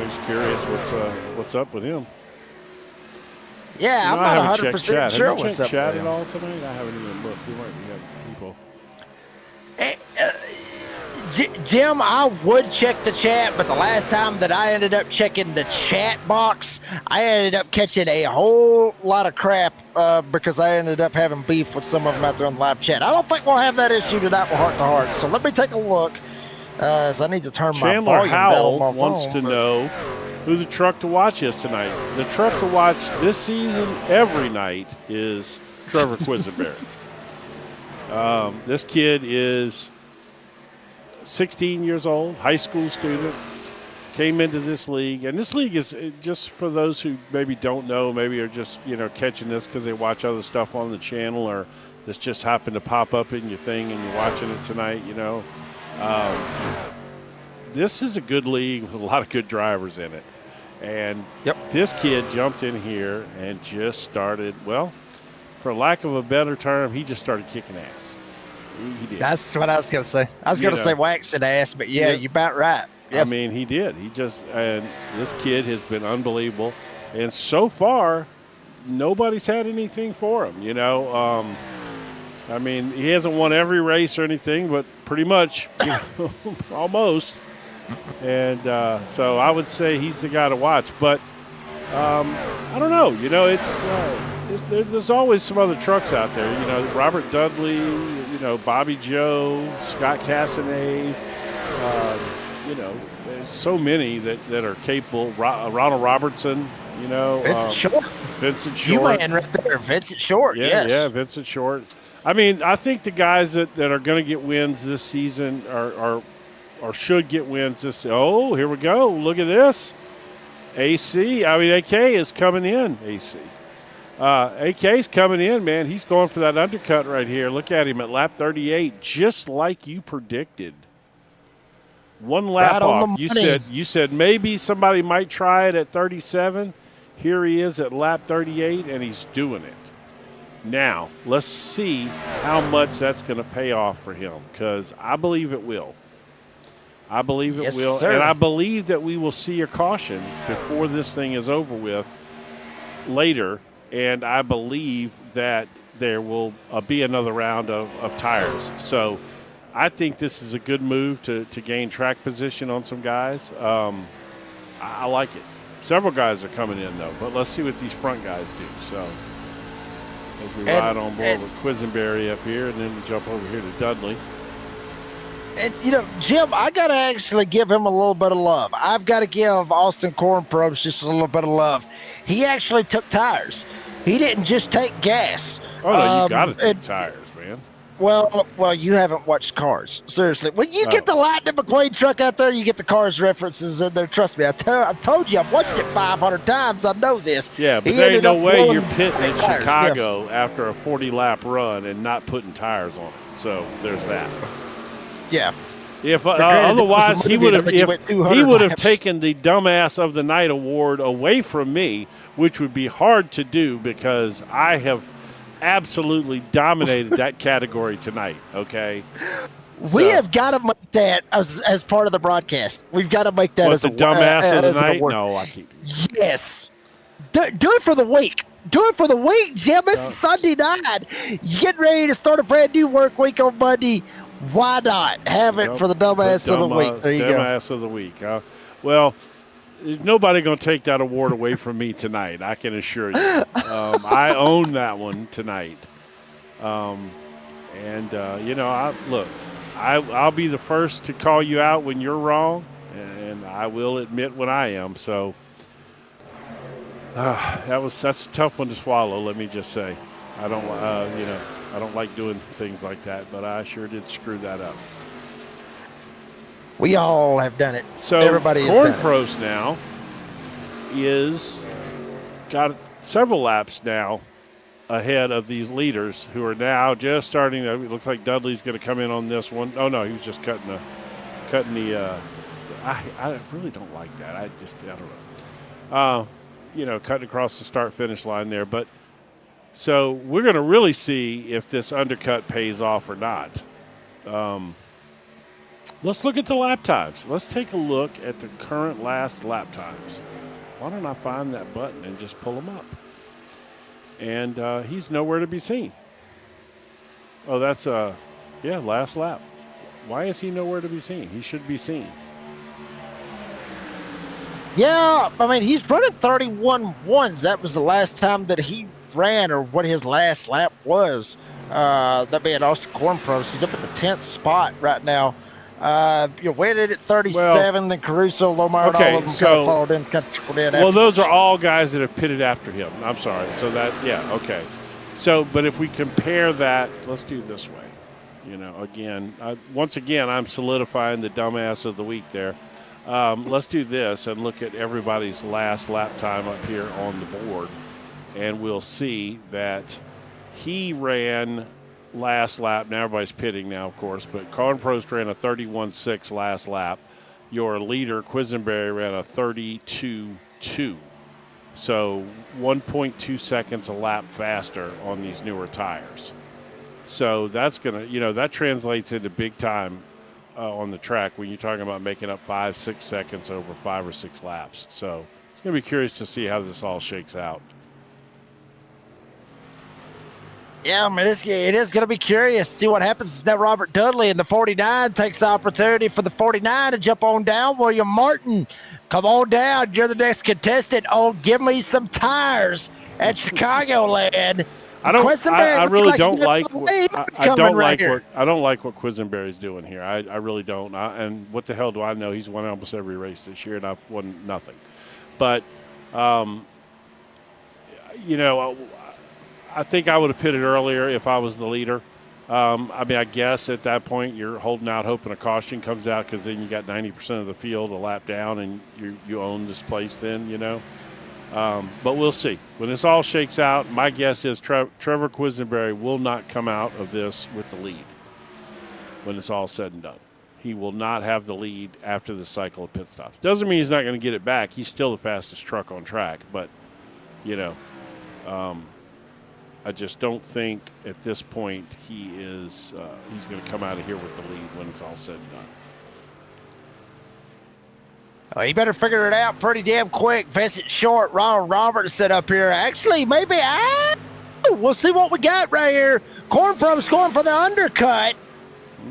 just curious what's up with him. Yeah, I'm not 100% sure what's up with chat him. At all tonight? I haven't even looked. We might have people. Jim, I would check the chat, but the last time that I ended up checking the chat box, I ended up catching a whole lot of crap because I ended up having beef with some of them out there on the live chat. I don't think we'll have that issue tonight with Heart to Heart. So let me take a look. So I need to turn my volume down on my phone. Wants to know who the truck to watch is tonight. The truck to watch this season every night is Trevor Quisenberry. This kid is 16 years old, high school student, came into this league. And this league is, just for those who maybe don't know, maybe are just, catching this because they watch other stuff on the channel or this just happened to pop up in your thing and you're watching it tonight, this is a good league with a lot of good drivers in it. And This kid jumped in here and just started, well, for lack of a better term, he just started kicking ass. He did. That's what I was going to say. I was going to say waxing ass, but you're about right. Yep. I mean, he did. And this kid has been unbelievable. And so far, nobody's had anything for him, I mean, he hasn't won every race or anything, but pretty much, almost. And so I would say he's the guy to watch. But I don't know. There's always some other trucks out there. Robert Dudley, Bobby Joe, Scott Cassidy. There's so many that are capable. Ronald Robertson, Vincent Short. Vincent Short. You man right there, Vincent Short. Yeah, Vincent Short. I mean, I think the guys that are going to get wins this season are should get wins this. Oh, here we go. Look at this. AK is coming in. AK's coming in, man. He's going for that undercut right here. Look at him at lap 38, just like you predicted. One lap off. You said maybe somebody might try it at 37. Here he is at lap 38, and he's doing it. Now, let's see how much that's going to pay off for him, because I believe it will. I believe it will. Sir. And I believe that we will see a caution before this thing is over with later. And I believe that there will be another round of tires. So I think this is a good move to gain track position on some guys. I like it. Several guys are coming in, though, but let's see what these front guys do. So as we ride on board with Quisenberry up here, and then we jump over here to Dudley. And, Jim, I got to actually give him a little bit of love. I've got to give Austin Cornprobes just a little bit of love. He actually took tires. He didn't just take gas. Oh, no, you got to take tires, man. Well, you haven't watched Cars. Seriously. When you get the Lightning McQueen truck out there, you get the Cars references in there. Trust me, I've told you, I've watched it 500 times. I know this. Yeah, but there ain't no way you're pitting in Chicago after a 40-lap run and not putting tires on it. So there's that. Yeah. If otherwise, he would have taken the Dumbass of the Night award away from me, which would be hard to do because I have absolutely dominated that category tonight. Okay, we have got to make that as part of the broadcast. We've got to make that as the Dumbass of the Night. No, I can't. Yes, do it for the week. Do it for the week, Jim. It's Sunday night. You get ready to start a brand new work week on Monday. Why not have it for the Dumbass of the Week? There you go. Dumbass of the Week. Well, there's nobody going to take that award away from me tonight, I can assure you. I own that one tonight. I'll be the first to call you out when you're wrong, and I will admit when I am. So that's a tough one to swallow, let me just say. I don't like doing things like that, but I sure did screw that up. We all have done it. So everybody has done it. Cornpros now is got several laps now ahead of these leaders who are now just starting to. It looks like Dudley's going to come in on this one. Oh no, he was just cutting the. I really don't like that. I don't know. Cutting across the start-finish line there, but. So we're going to really see if this undercut pays off or not. Let's look at the lap times. Let's take a look at the current last lap times. Why don't I find that button and just pull them up? And he's nowhere to be seen. Oh, that's last lap. Why is he nowhere to be seen? He should be seen. Yeah, I mean, he's running 31.1s. That was the last time that he ran, or what his last lap was. That being Austin Cornpros. He's up at the 10th spot right now. Waited at 37, then Caruso, Lomar, and all of them kind of followed in, kind of trickled in. Well, those are all guys that have pitted after him. I'm sorry. So okay. So, but if we compare that, let's do it this way. Once again, I'm solidifying the Dumbass of the Week there. Let's do this and look at everybody's last lap time up here on the board. And we'll see that he ran last lap. Now everybody's pitting now, of course, but Cornpros ran a 31.6 last lap. Your leader, Quisenberry, ran a 32.2. So 1.2 seconds a lap faster on these newer tires. So that's going to, that translates into big time on the track when you're talking about making up 5-6 seconds over 5 or 6 laps. So it's going to be curious to see how this all shakes out. Yeah, I mean, it is going to be curious to see what happens. Now Robert Dudley in the 49 takes the opportunity for the 49 to jump on down. William Martin, come on down. You're the next contestant. Oh, give me some tires at Chicagoland. I really don't like what Quisenberry's doing here. I really don't. And what the hell do I know? He's won almost every race this year, and I've won nothing. But, I think I would have pitted earlier if I was the leader. I guess at that point you're holding out, hoping a caution comes out because then you got 90% of the field a lap down and you own this place then, But we'll see. When this all shakes out, my guess is Trevor Quisenberry will not come out of this with the lead when it's all said and done. He will not have the lead after the cycle of pit stops. Doesn't mean he's not going to get it back. He's still the fastest truck on track, but, I just don't think at this point he's going to come out of here with the lead when it's all said and done. Oh, he better figure it out pretty damn quick. Vincent Short, Ronald Roberts set up here. Actually, maybe we'll see what we got right here. Cornfro's going for the undercut.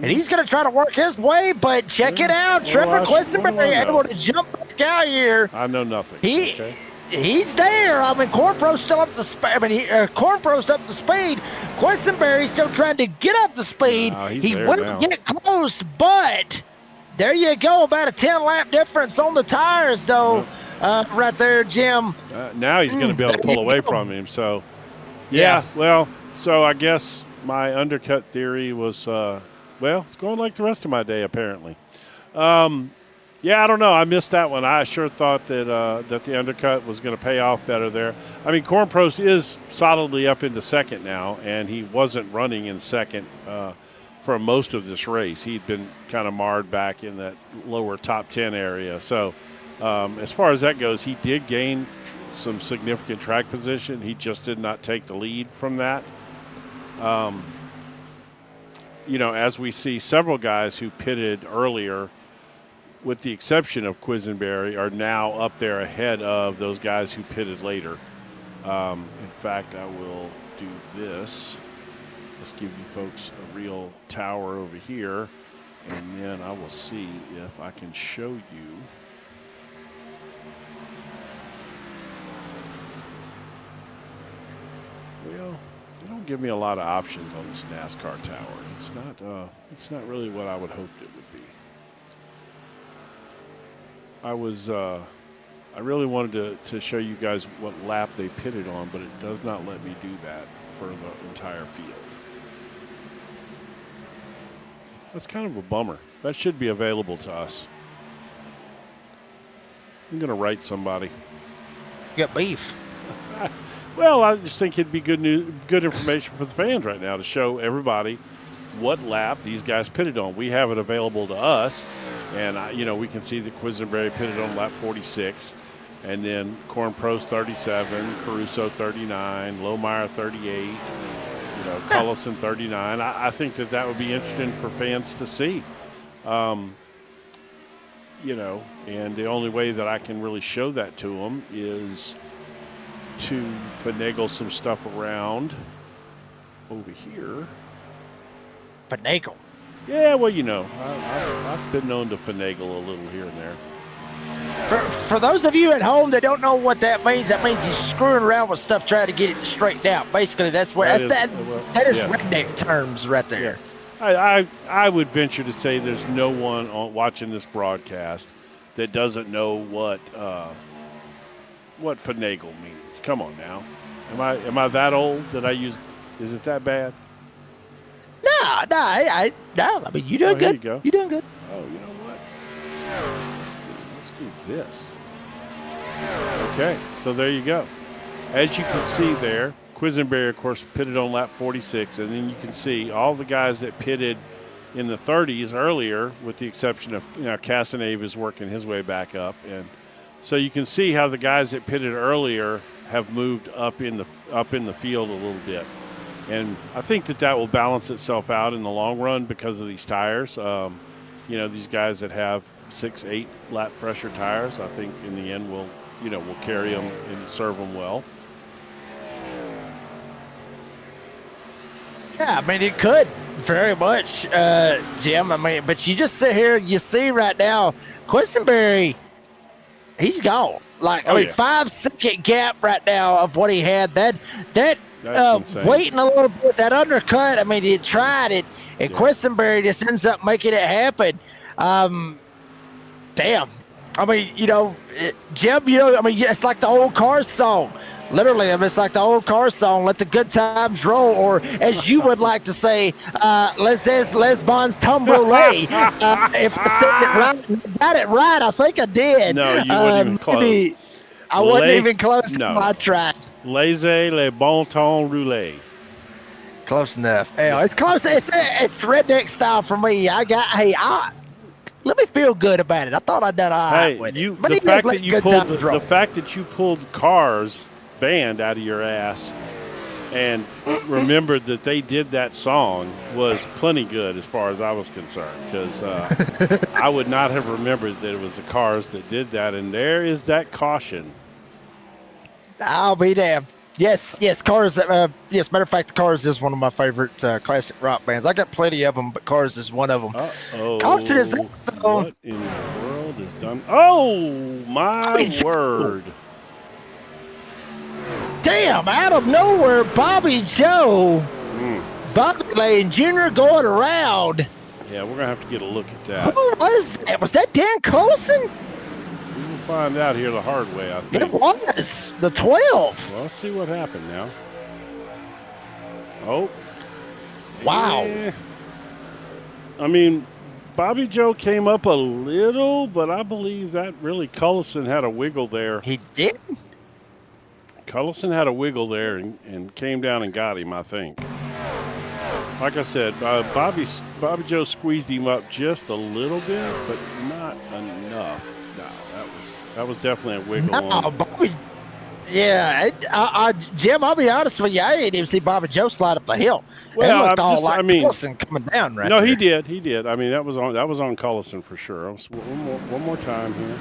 And he's going to try to work his way, but check it out. Trevor Quisenberry able to jump back out here. I know nothing. He's there. I mean, Cornfro's still up to speed. Cornfro's up to speed. Quisenberry's still trying to get up to speed. He will get close, but there you go. About a 10-lap difference on the tires, though, right there, Jim. Now he's going to be able to pull away from him. So, yeah, well, so I guess my undercut theory was, it's going like the rest of my day, apparently. Yeah, I don't know. I missed that one. I sure thought that the undercut was going to pay off better there. I mean, Cornpros is solidly up into second now, and he wasn't running in second for most of this race. He'd been kind of marred back in that lower top 10 area. So as far as that goes, he did gain some significant track position. He just did not take the lead from that. As we see several guys who pitted earlier, with the exception of Quisenberry, are now up there ahead of those guys who pitted later. In fact, I will do this. Let's give you folks a real tower over here, and then I will see if I can show you. Well, they don't give me a lot of options on this NASCAR tower. It's not really what I would hope it would be. I really wanted to show you guys what lap they pitted on, but it does not let me do that for the entire field. That's kind of a bummer. That should be available to us. I'm going to write somebody. You got beef. Well, I just think it'd be good information for the fans right now to show everybody what lap these guys pitted on. We have it available to us, and we can see that Quisenberry pitted on lap 46, and then Cornpros 37, Caruso 39, Lohmeyer 38, Cullison 39. I think that would be interesting for fans to see. And the only way that I can really show that to them is to finagle some stuff around over here. Finagle? Yeah, well, I've been known to finagle a little here and there. For those of you at home that don't know what that means he's screwing around with stuff trying to get it straightened out. Basically, that is redneck terms right there. Yeah. I would venture to say there's no one watching this broadcast that doesn't know what finagle means. Come on now, am I that old that I use? Is it that bad? No. I mean, you doing good. You go. You doing good. Oh, you know what? Let's do this. Okay, so there you go. As you can see there, Quisenberry, of course, pitted on lap 46, and then you can see all the guys that pitted in the 30s earlier, with the exception of Casanave is working his way back up, and so you can see how the guys that pitted earlier have moved up in the field a little bit. And I think that will balance itself out in the long run because of these tires. These guys that have 6-8 lap pressure tires, I think in the end will carry them and serve them well. Yeah, I mean, it could very much, Jim. I mean, but you just sit here, you see right now, Quisenberry, he's gone. 5-second gap right now of what he had. Waiting a little bit, that undercut, I mean, he tried it, and Quisenberry just ends up making it happen. Damn. I mean, Jim, it's like the old Cars song. Literally, it's like the old Cars song, let the good times roll, or as you would like to say, les bons tomber. If I said it right, got it right, I think I did. No, you weren't even close. Maybe I wasn't even close. No. I tried. Laissez les bon temps rouler. Close enough. Yeah, it's close. It's redneck style for me. Let me feel good about it. I thought I'd done all right with it. But the fact that you pulled Cars band out of your ass and remembered that they did that song was plenty good as far as I was concerned, because I would not have remembered that it was the Cars that did that. And there is that caution. I'll be damned. Yes, Cars. Yes, matter of fact, Cars is one of my favorite classic rock bands. I got plenty of them, but Cars is one of them. Caution is What in the world is done? Oh, my word. Damn, out of nowhere, Bobby Joe. Bobby Lane Jr. going around. Yeah, we're going to have to get a look at that. Who was that? Was that Dan Coulson? We will find out here the hard way, I think. It was the 12. Well, let's see what happened now. Oh. Wow. Yeah. I mean, Bobby Joe came up a little, but I believe that really Cullison had a wiggle there. He did? Cullison had a wiggle there and came down and got him, I think. Like I said, Bobby Joe squeezed him up just a little bit, but not enough. No, that was definitely a wiggle. No, Bobby. Yeah, Jim, I'll be honest with you. I didn't even see Bobby Joe slide up the hill. Well, it looked all like Cullison coming down right No, there. he did. I mean, that was on Cullison for sure. One more time here.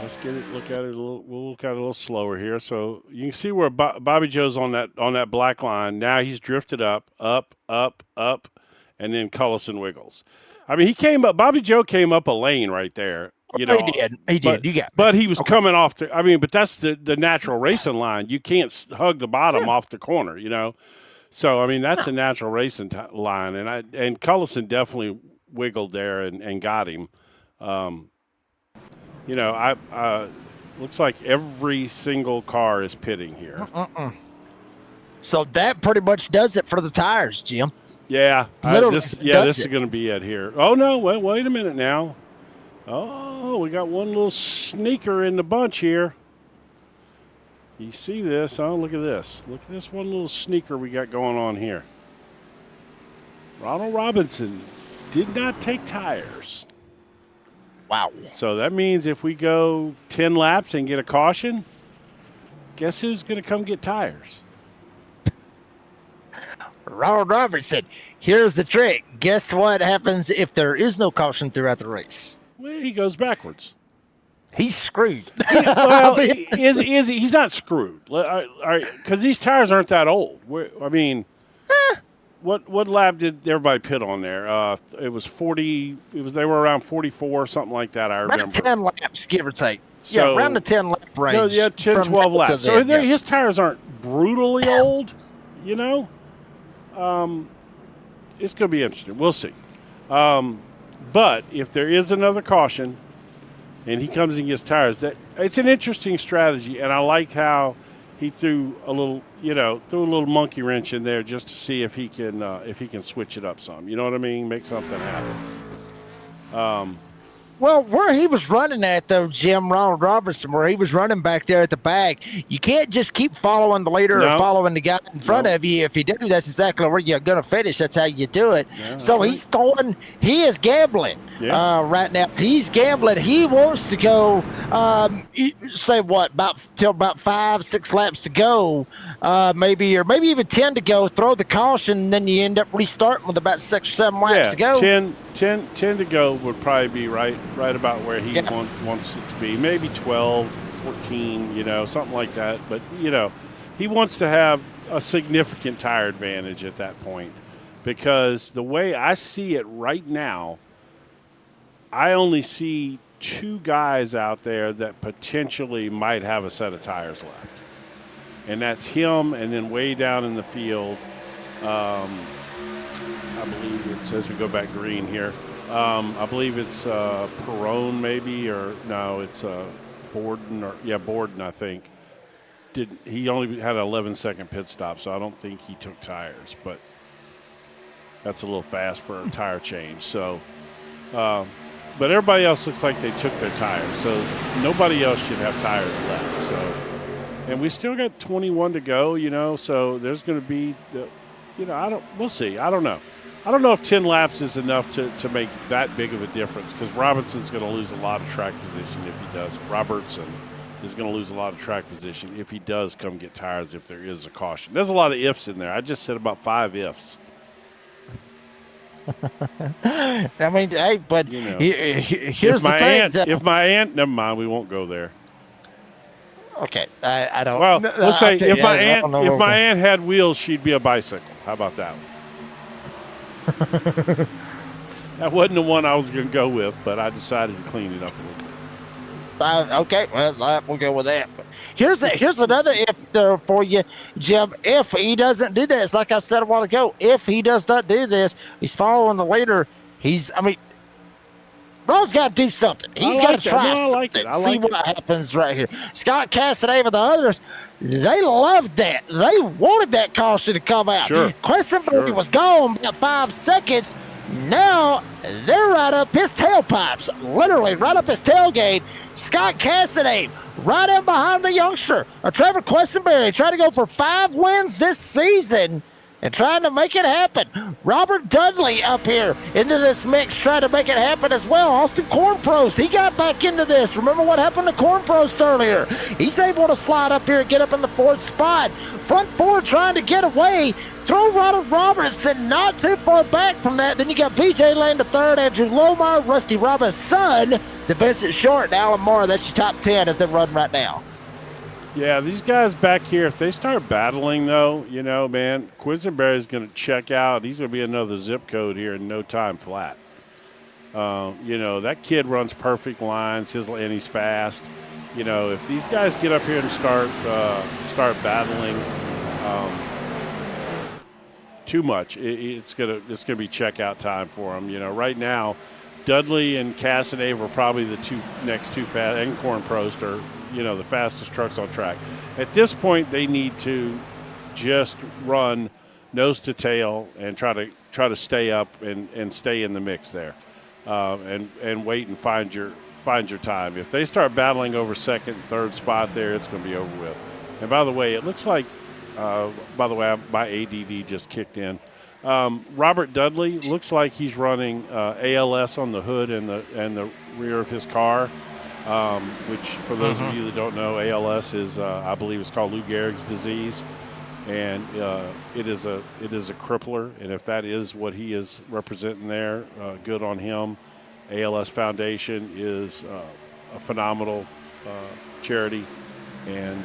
Let's look at it a little. We'll look at it a little slower here. So you can see where Bobby Joe's on that black line. Now he's drifted up, and then Cullison wiggles. I mean, Bobby Joe came up a lane right there. You know, he did. You got me. But he was coming off but that's the natural racing line. You can't hug the bottom off the corner. You know, so I mean that's the natural racing line, and Cullison definitely wiggled there and got him. You know, looks like every single car is pitting here. So that pretty much does it for the tires, Jim. Yeah, this is going to be it here. Oh no, wait a minute now. Oh, we got one little sneaker in the bunch here. You see this? Oh, look at this. Look at this one little sneaker we got going on here. Ronald Robinson did not take tires. Wow. So that means if we go 10 laps and get a caution, guess who's going to come get tires? Ronald Robertson. Here's the trick. Guess what happens if there is no caution throughout the race? Well, he goes backwards. He's screwed. Well, he's not screwed. All right, because these tires aren't that old. I mean, what lap did everybody pit on there? It was 40. They were around 44, something like that. I remember. About 10 laps, give or take. So, around the 10 lap range. Yeah, 10, 12 laps. So his tires aren't brutally old. You know, it's going to be interesting. We'll see. But if there is another caution, and he comes and gets tires, it's an interesting strategy, and I like how he threw a little monkey wrench in there just to see if he can switch it up some. You know what I mean? Make something happen. Well, where he was running at, though, Jim, Ronald Robertson, where he was running back there at the back, you can't just keep following the leader or following the guy in front of you. If you do, that's exactly where you're going to finish. That's how you do it. Yeah, so he is gambling right now. He's gambling. He wants to go, about 5-6 laps to go, maybe even 10 to go, throw the caution, and then you end up restarting with about 6 or 7 laps to go. 10 to go would probably be right about where he wants it to be. Maybe 12, 14, something like that. But, he wants to have a significant tire advantage at that point, because the way I see it right now, I only see 2 guys out there that potentially might have a set of tires left. And that's him, and then way down in the field, I believe it's, as we go back green here, I believe it's Perrone maybe, or no, it's Borden, Borden, I think. He only had an 11-second pit stop, so I don't think he took tires, but that's a little fast for a tire change. So, but everybody else looks like they took their tires, so nobody else should have tires left. So, and we still got 21 to go, so there's going to be, we'll see. I don't know. I don't know if 10 laps is enough to make that big of a difference, because Robinson's going to lose a lot of track position if he does. Robertson is going to lose a lot of track position if he does come get tires, if there is a caution. There's a lot of ifs in there. I just said about 5 ifs. I mean, hey, but here's the thing. If my aunt, never mind, we won't go there. Okay, I don't. Well, let's say okay, I don't know if where my aunt had wheels, she'd be a bicycle. How about that one? That wasn't the one I was going to go with, but I decided to clean it up a little bit. Okay, well, we'll go with that. But here's another if there for you, Jim. If he doesn't do this, like I said a while ago, if he does not do this, he's following the leader. Ron's got to do something. He's got to try something. See what happens right here. Scott Cassidy and the others, they loved that. They wanted that caution to come out. Sure. Questenberry was gone about 5 seconds. Now they're right up his tailpipes, literally right up his tailgate. Scott Cassidy right in behind the youngster, Trevor Questenberry, trying to go for 5 wins this season and trying to make it happen. Robert Dudley up here into this mix, trying to make it happen as well. Austin Cornprost, he got back into this. Remember what happened to Cornprost earlier? He's able to slide up here and get up in the 4th spot. Front 4 trying to get away. Throw Ronald Robertson not too far back from that. Then you got PJ Lane to 3rd, Andrew Lomar, Rusty Roberts' son, the Vincent Short, and Alan Moore. That's your top 10 as they run right now. Yeah, these guys back here, if they start battling, though, man, Quisenberry's going to check out. He's going to be another zip code here in no time flat. That kid runs perfect lines, and he's fast. If these guys get up here and start battling too much, it's gonna be checkout time for them. Right now, Dudley and Cassidy were probably the next two fast, and Cornprost are the fastest trucks on track. At this point, they need to just run nose to tail and try to stay up and stay in the mix there, and wait and find your time. If they start battling over 2nd and 3rd spot there, it's going to be over with. And by the way, it looks like my ADD just kicked in. Robert Dudley looks like he's running ALS on the hood and the rear of his car. Which, for those of you that don't know, ALS is, I believe, it's called Lou Gehrig's disease, and it is a crippler. And if that is what he is representing there, good on him. ALS Foundation is a phenomenal charity, and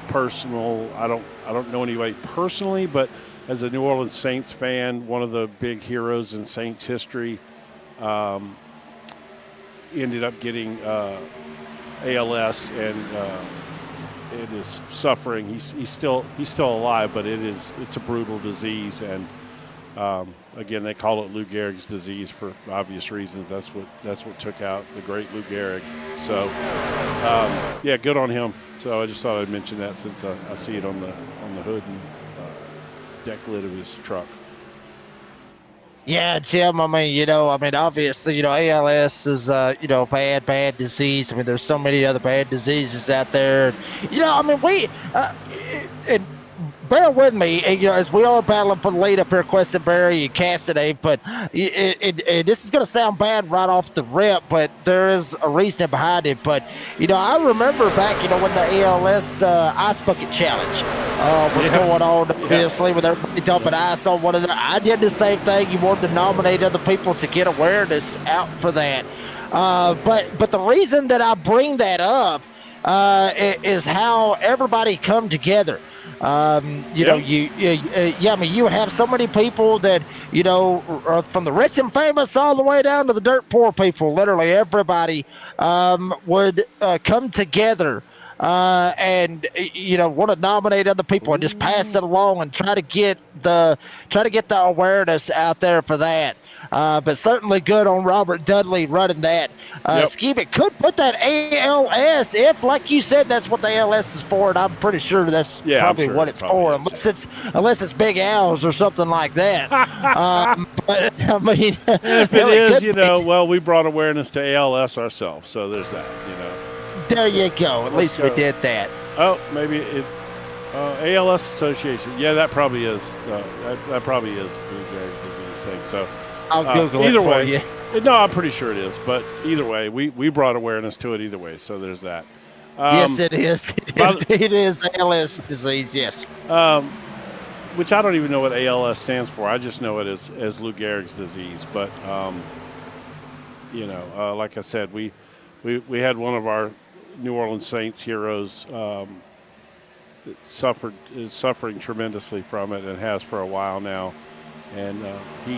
personal. I don't know anybody personally, but as a New Orleans Saints fan, one of the big heroes in Saints history. Ended up getting ALS, and it is suffering. He's still alive, but it's a brutal disease, and again, they call it Lou Gehrig's disease for obvious reasons. That's what took out the great Lou Gehrig. So yeah, good on him. So I just thought I'd mention that since I see it on the hood and deck lid of his truck. Yeah, Jim, obviously, ALS is, bad disease. There's so many other bad diseases out there. And bear with me, as we are battling for the lead up here, Questenberry and Cassidy, but this is going to sound bad right off the rip, but there is a reason behind it. But, I remember back, when the ALS Ice Bucket Challenge was going on, obviously, with everybody dumping ice on one another. I did the same thing. You wanted to nominate other people to get awareness out for that. But the reason that I bring that up is how everybody come together. You have so many people that, are from the rich and famous all the way down to the dirt poor people. Literally everybody would come together and want to nominate other people and just pass it along and try to get the awareness out there for that. But certainly good on Robert Dudley running that. Skibit could put that ALS if, like you said, that's what the ALS is for, and I'm pretty sure that's probably what it's for, unless it's Big Al's or something like that. But if it is, we brought awareness to ALS ourselves, so there's that. There you go. At least we did that. Oh, maybe it. ALS Association. Yeah, that probably is. That probably is the Lou Gehrig disease thing. So. I'll Google it for you. No, I'm pretty sure it is. But either way, we brought awareness to it either way. So there's that. Yes, it is. It is ALS disease, yes. Which I don't even know what ALS stands for. I just know it as Lou Gehrig's disease. But, like I said, we had one of our New Orleans Saints heroes that is suffering tremendously from it and has for a while now. And he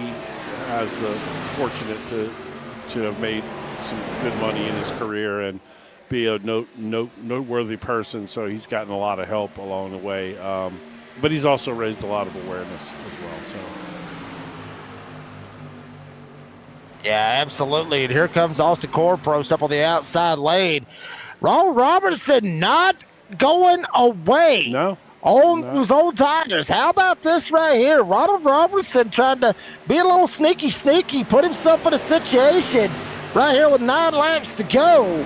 has the fortunate to have made some good money in his career and be a noteworthy person. So he's gotten a lot of help along the way. But he's also raised a lot of awareness as well. So. Yeah, absolutely. And here comes Austin Cornprost up on the outside lane. Ronald Robertson not going away. No. On those old Tigers. How about this right here? Ronald Robertson trying to be a little sneaky, put himself in a situation right here with 9 laps to go.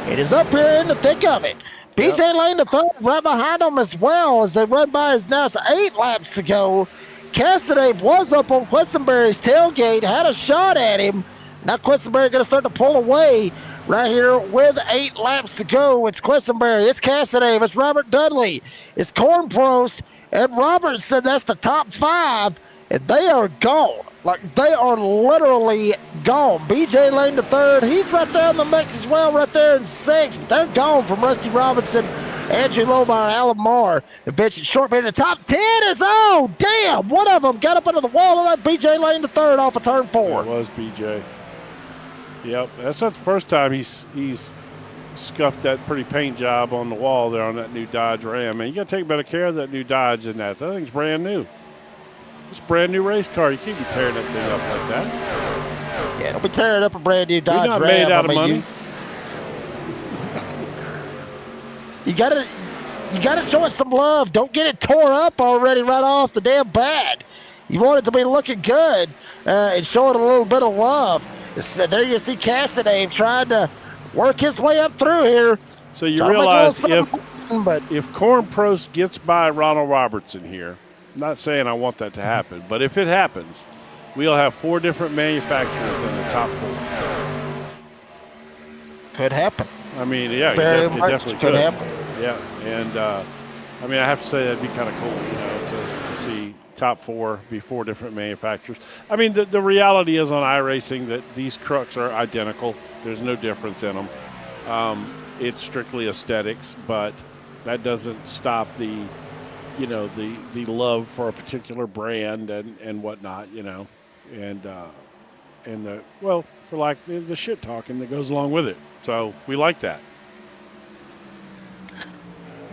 It is up here in the thick of it. BJ Lane the third right behind him as well as they run by his now. It's 8 laps to go. Cassidy was up on Questenberry's tailgate, had a shot at him. Now Questenberry going to start to pull away right here with 8 laps to go. It's Questenberry, it's Cassidy, it's Robert Dudley, it's Cornprost, and Robertson. That's the top 5, and they are gone. Like, they are literally gone. BJ Lane the third, he's right there in the mix as well, right there in 6th. They're gone from Rusty Robinson, Andrew Lohmeyer, Alan Marr, and Bench Short. In the top 10 is, oh, damn, one of them got up into the wall and let BJ Lane the third off of turn 4. It was BJ. Yep, that's not the first time he's scuffed that pretty paint job on the wall there on that new Dodge Ram. Man, you got to take better care of that new Dodge than that. That thing's brand new. It's a brand new race car. You can't be tearing that thing up like that. Yeah, don't be tearing up a brand new Dodge You're not Ram. made out of money. You gotta show it some love. Don't get it tore up already right off the damn bat. You want it to be looking good and show it a little bit of love. So there you see Cassidy trying to work his way up through here. So you realize if Cornprost gets by Ronald Robertson here, I'm not saying I want that to happen, but if it happens, we'll have 4 different manufacturers in the top 4. Could happen. I mean, yeah, it definitely could happen. Yeah, and I mean, I have to say that'd be kind of cool, you know, to see top 4 be 4 different manufacturers. I mean, the reality is on iRacing that these trucks are identical. There's no difference in them. It's strictly aesthetics, but that doesn't stop the love for a particular brand and whatnot, you know, and the shit talking that goes along with it. So we like that.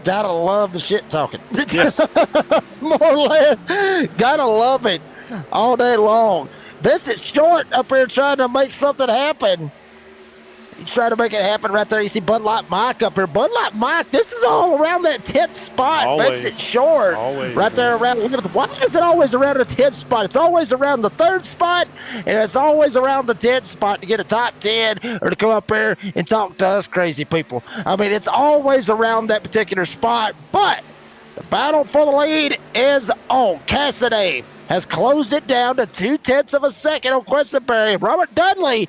Gotta love the shit talking. Yes. More or less. Gotta love it all day long. Vincent Short up here trying to make something happen. He's trying to make it happen right there. You see Bud Light Mike up here. Bud Light Mike, this is all around that 10th spot. Always. Vincent Short. Always. Right there around. Why is it always around the 10th spot? It's always around the 3rd spot, and it's always around the 10th spot to get a top 10 or to come up here and talk to us crazy people. I mean, it's always around that particular spot, but the battle for the lead is on. Cassidy has closed it down to 0.2 of a second on Questenberry. Robert Dudley,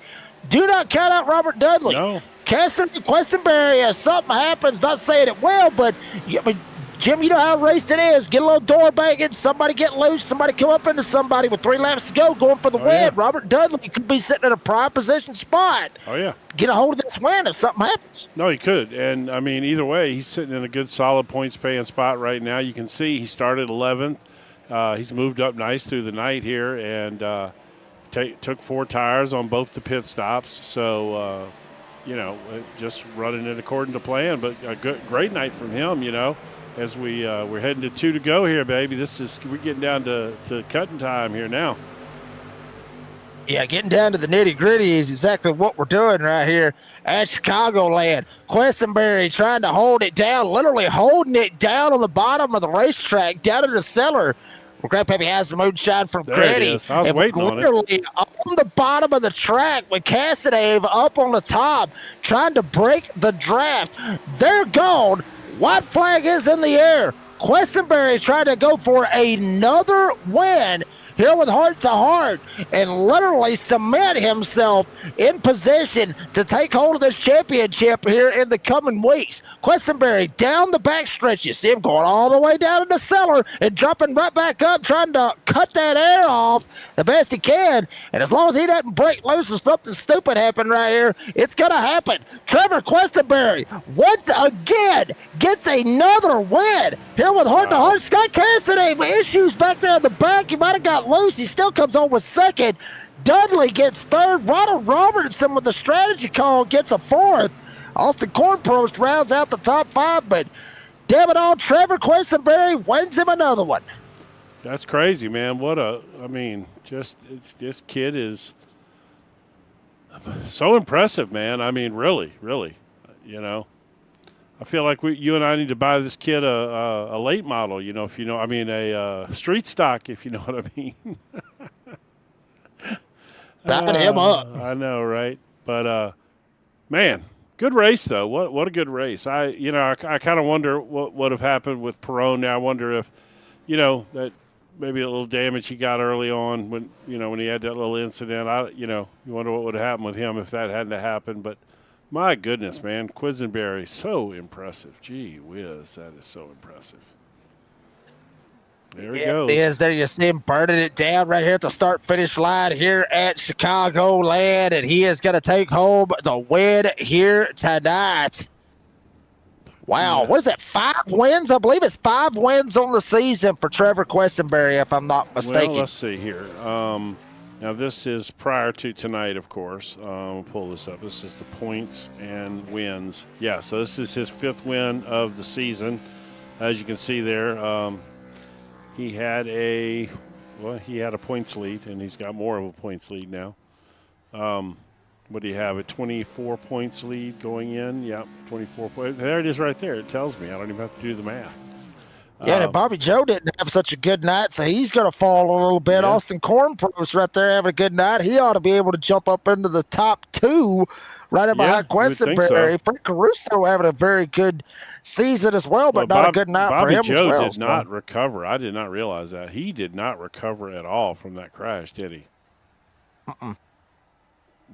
do not count out Robert Dudley. No. Cassidy, Questenberry, if something happens, not saying it will, but I mean, Jim, you know how racing is. Get a little door banging, somebody get loose, somebody come up into somebody with 3 laps to go going for the win. Yeah. Robert Dudley could be sitting in a prime position spot. Oh, yeah. Get a hold of this win if something happens. No, he could. And, I mean, either way, he's sitting in a good, solid points-paying spot right now. You can see he started 11th. He's moved up nice through the night here and took 4 tires on both the pit stops. So, just running it according to plan. But a great night from him, you know, as we're heading to 2 to go here, baby. We're getting down to cutting time here now. Yeah, getting down to the nitty-gritty is exactly what we're doing right here at Chicagoland. Questenberry trying to hold it down, literally holding it down on the bottom of the racetrack, down in the cellar. Well, Grandpappy has the moonshine from Granny. I was waiting on it. Literally on the bottom of the track with Cassidy up on the top, trying to break the draft. They're gone. White flag is in the air. Questenberry trying to go for another win. here with Heart to Heart and literally cement himself in position to take hold of this championship here in the coming weeks. Questenberry down the backstretch. You see him going all the way down in the cellar and jumping right back up, trying to cut that air off the best he can. And as long as he doesn't break loose or something stupid happen right here, it's going to happen. Trevor Questenberry, once again, gets another win here with Heart to Heart. Scott Cassidy with issues back there in the back. He might have got loose. He still comes on with second. Dudley gets third. Ronald Robertson with the strategy call gets a fourth. Austin Cornprost rounds out the top five, but damn it all, Trevor Questenberry wins him another one. That's crazy, man. This kid is so impressive, man. I mean, really, I feel like you and I need to buy this kid a late model, a street stock, if you know what I mean. Back him up. I know, right? But, man, good race, though. What a good race. I kind of wonder what would have happened with Perone. Now I wonder if, that maybe a little damage he got early on when he had that little incident. You wonder what would have happened with him if that hadn't happened. But my goodness, man, Questenberry, so impressive. Gee whiz, that is so impressive. There he goes. It is. There you see him burning it down right here at the start-finish line here at Chicagoland, and he is going to take home the win here tonight. Wow, Yeah. What is that, 5 wins? I believe it's 5 wins on the season for Trevor Questenberry, if I'm not mistaken. Well, let's see here. Now, this is prior to tonight, of course. We'll pull this up. This is the points and wins. Yeah, so this is his 5th win of the season. As you can see there, he had a points lead, and he's got more of a points lead now. What do you have? A 24 points lead going in? Yep, 24 points. There it is right there. It tells me. I don't even have to do the math. Yeah, and Bobby Joe didn't have such a good night, so he's going to fall a little bit. Yeah. Austin Cornprost right there having a good night. He ought to be able to jump up into the top 2 right up behind Questenberry. So. Frank Caruso having a very good season as well, but not a good night for him Bobby Joe as well. Did not recover. I did not realize that. He did not recover at all from that crash, did he?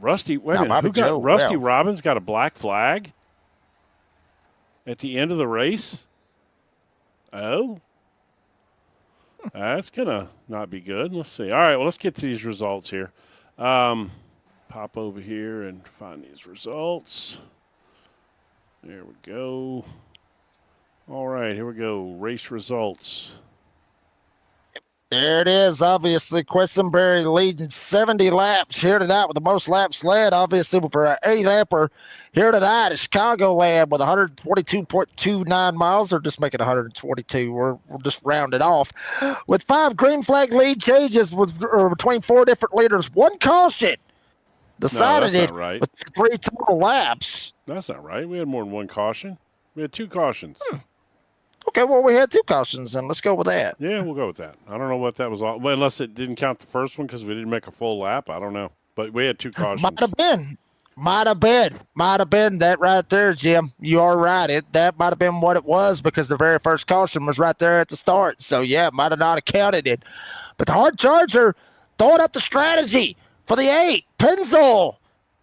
Rusty, wait a minute. Rusty Robbins got a black flag at the end of the race? Oh, that's going to not be good. Let's see. All right, well, let's get to these results here. Pop over here and find these results. There we go. All right, here we go. Race results. There it is. Obviously, Questenberry leading 70 laps here tonight with the most laps led. Obviously, for an 80-lapper here tonight at Chicagoland with 122.29 miles. They're just making 122. We'll just round it off. With 5 green flag lead changes between 4 different leaders. 1 caution decided it right. with 3 total laps. That's not right. We had more than 1 caution. We had 2 cautions. Okay, well, we had 2 cautions, and let's go with that. Yeah, we'll go with that. I don't know what that was all. Well, unless it didn't count the first one because we didn't make a full lap. I don't know. But we had 2 cautions. Might have been that right there, Jim. You are right. That might have been what it was because the very first caution was right there at the start. So, yeah, it might have not counted it. But the hard charger throwing up the strategy for the 8. Penzel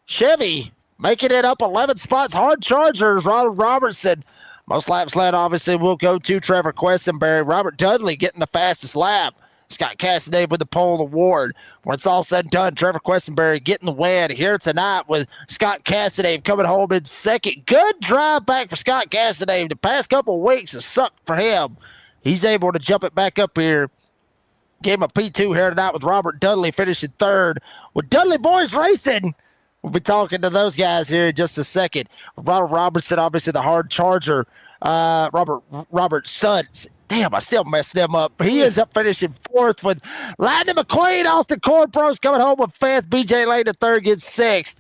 Chevy making it up 11 spots. Hard chargers, Ronald Robertson. Most laps led, obviously, will go to Trevor Questenberry. Robert Dudley getting the fastest lap. Scott Cassidy with the pole award. When it's all said and done, Trevor Questenberry getting the win here tonight with Scott Cassidy coming home in second. Good drive back for Scott Cassidy. The past couple of weeks has sucked for him. He's able to jump it back up here. Gave him a P2 here tonight with Robert Dudley finishing third. With Dudley Boys Racing, we'll be talking to those guys here in just a second. Ronald Robertson, obviously the hard charger. Robert Sutton. Damn, I still messed them up. He ends up finishing 4th with Lightning McQueen. Austin Cornprost coming home with 5th. BJ Lane at 3rd gets 6th.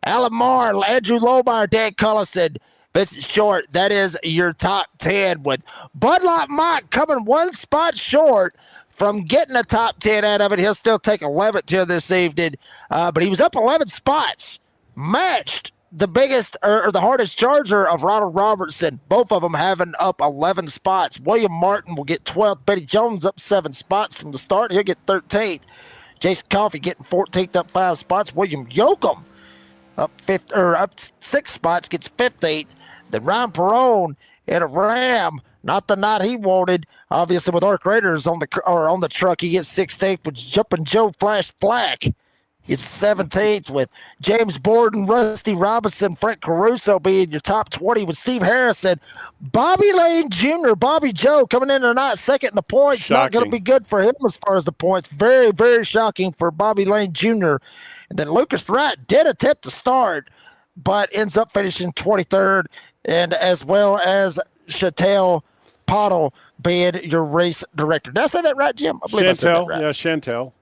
Alan Marr, Andrew Lohmeyer, Dan Cullison, Vincent Short. That is your top 10 with Bud Light Mike coming 1 spot short from getting a top 10 out of it. He'll still take 11th here this evening, but he was up 11 spots, matched the biggest or the hardest charger of Ronald Robertson, both of them having up 11 spots. William Martin will get 12th. Betty Jones up 7 spots from the start. He'll get 13th. Jason Coffey getting 14th, up 5 spots. William Yoakum up 6 spots, gets 15th. Then Ryan Perone in a Ram, not the night he wanted. Obviously, with Arc Raiders on the truck, he gets 16th. With Jumpin' Joe Flash Black, it's 17th, with James Borden, Rusty Robinson, Frank Caruso being your top 20, with Steve Harrison. Bobby Lane Jr., Bobby Joe, coming in tonight second in the points. Shocking. Not going to be good for him as far as the points. Very, very shocking for Bobby Lane Jr. And then Lucas Wright did attempt to start, but ends up finishing 23rd, and as well as Chantel Pottle being your race director. Did I say that right, Jim? I believe I said that right. Yeah, Chantel.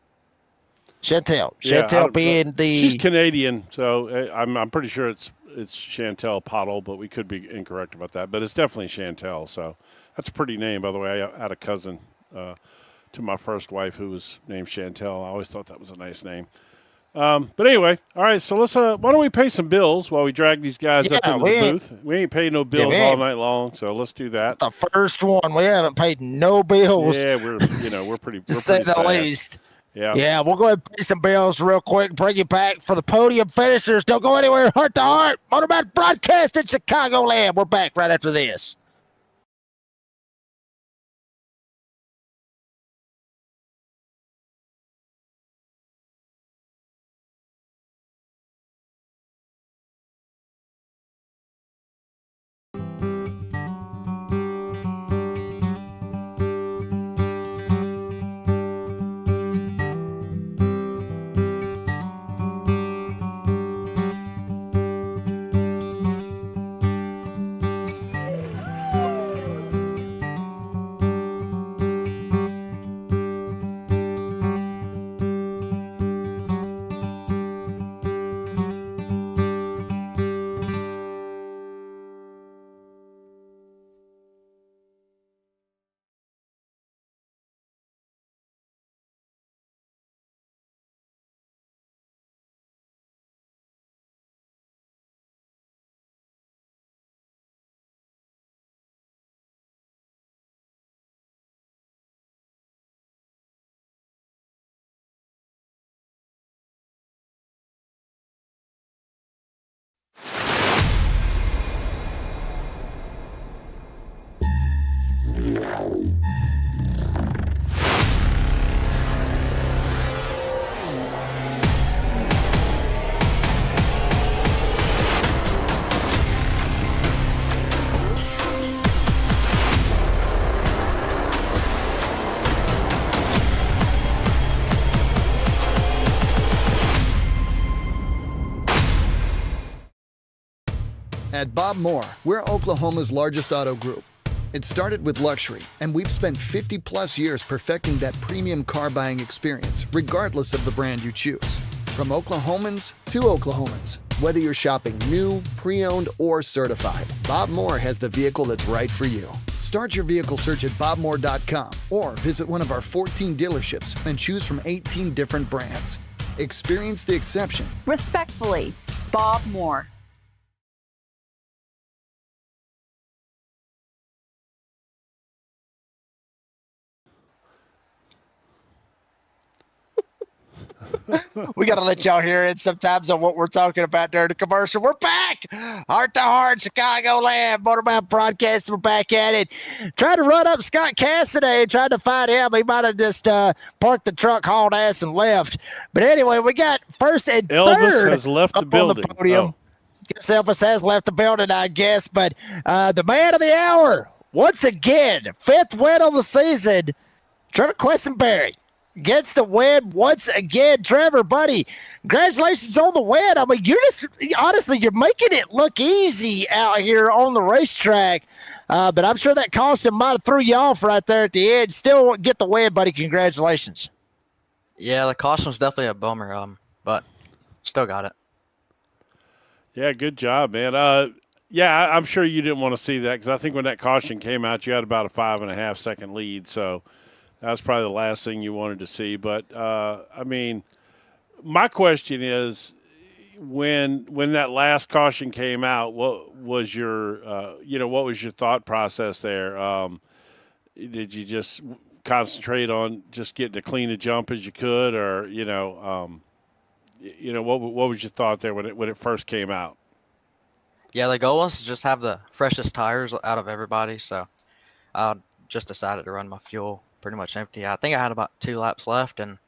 Chantel being she's Canadian, so I'm pretty sure it's Chantel Pottle, but we could be incorrect about that. But it's definitely Chantel. So that's a pretty name, by the way. I had a cousin to my first wife who was named Chantel. I always thought that was a nice name. But anyway, all right. So let's. Why don't we pay some bills while we drag these guys up into the booth? We ain't paying no bills all night long, so let's do that. The first one, we haven't paid no bills. Yeah, we're pretty. To say the least. Yeah, we'll go ahead and pay some bills real quick. Bring you back for the podium finishers. Don't go anywhere. Heart to Heart. Motorboat broadcast in Chicagoland. We're back right after this. At Bob Moore, we're Oklahoma's largest auto group. It started with luxury, and we've spent 50 plus years perfecting that premium car buying experience, regardless of the brand you choose. From Oklahomans to Oklahomans, whether you're shopping new, pre-owned, or certified, Bob Moore has the vehicle that's right for you. Start your vehicle search at bobmoore.com or visit one of our 14 dealerships and choose from 18 different brands. Experience the exception. Respectfully, Bob Moore. We got to let y'all hear it sometimes on what we're talking about during the commercial. We're back. Heart to Heart, Chicagoland, Motorboat broadcast. We're back at it. Tried to run up Scott Cassidy, tried to find him. He might have just parked the truck, hauled ass, and left. But anyway, we got first and Elvis third has left the building. On the podium. Guess Elvis has left the building, I guess. But the man of the hour, once again, 5th win of the season, Trevor Quessenberry gets the win once again. Trevor, buddy, congratulations on the win. I mean, honestly, you're making it look easy out here on the racetrack. But I'm sure that caution might have threw you off right there at the end. Still get the win, buddy. Congratulations. Yeah, the caution was definitely a bummer, but still got it. Yeah, good job, man. I'm sure you didn't want to see that because I think when that caution came out, you had about a 5.5 second lead. So that's probably the last thing you wanted to see. But, I mean, my question is, when that last caution came out, what was your what was your thought process there? Did you just concentrate on just getting as clean a jump as you could, or what was your thought there when it first came out? Yeah, the goal was to just have the freshest tires out of everybody, so I just decided to run my fuel pretty much empty. I think I had about 2 laps left, and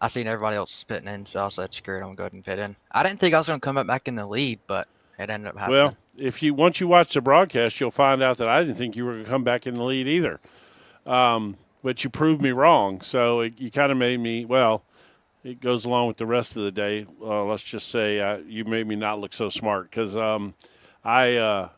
I seen everybody else spitting in, so I said, screw it, I'm going to go ahead and pit in. I didn't think I was going to come back in the lead, but it ended up happening. Well, once you watch the broadcast, you'll find out that I didn't think you were going to come back in the lead either. But you proved me wrong, so you kind of made me, it goes along with the rest of the day. Let's just say you made me not look so smart because I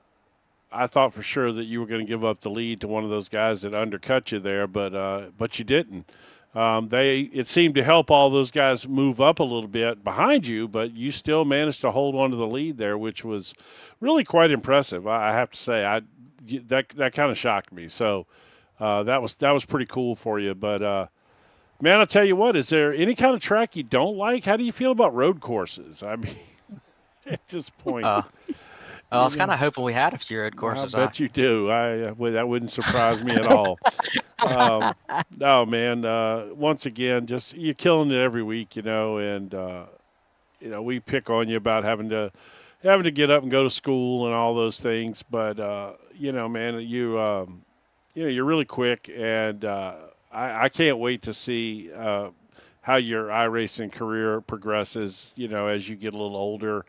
thought for sure that you were going to give up the lead to one of those guys that undercut you there, but you didn't. It seemed to help all those guys move up a little bit behind you, but you still managed to hold on to the lead there, which was really quite impressive. I have to say, that kind of shocked me. So that was pretty cool for you. But man, I'll tell you what, is there any kind of track you don't like? How do you feel about road courses? I mean, at this point. I was kind of hoping we had a few road courses. I bet you do. That wouldn't surprise me at all. No, man. Once again, just you're killing it every week, and we pick on you about having to get up and go to school and all those things. But man, you're really quick, and I can't wait to see how your iRacing career progresses. As you get a little older.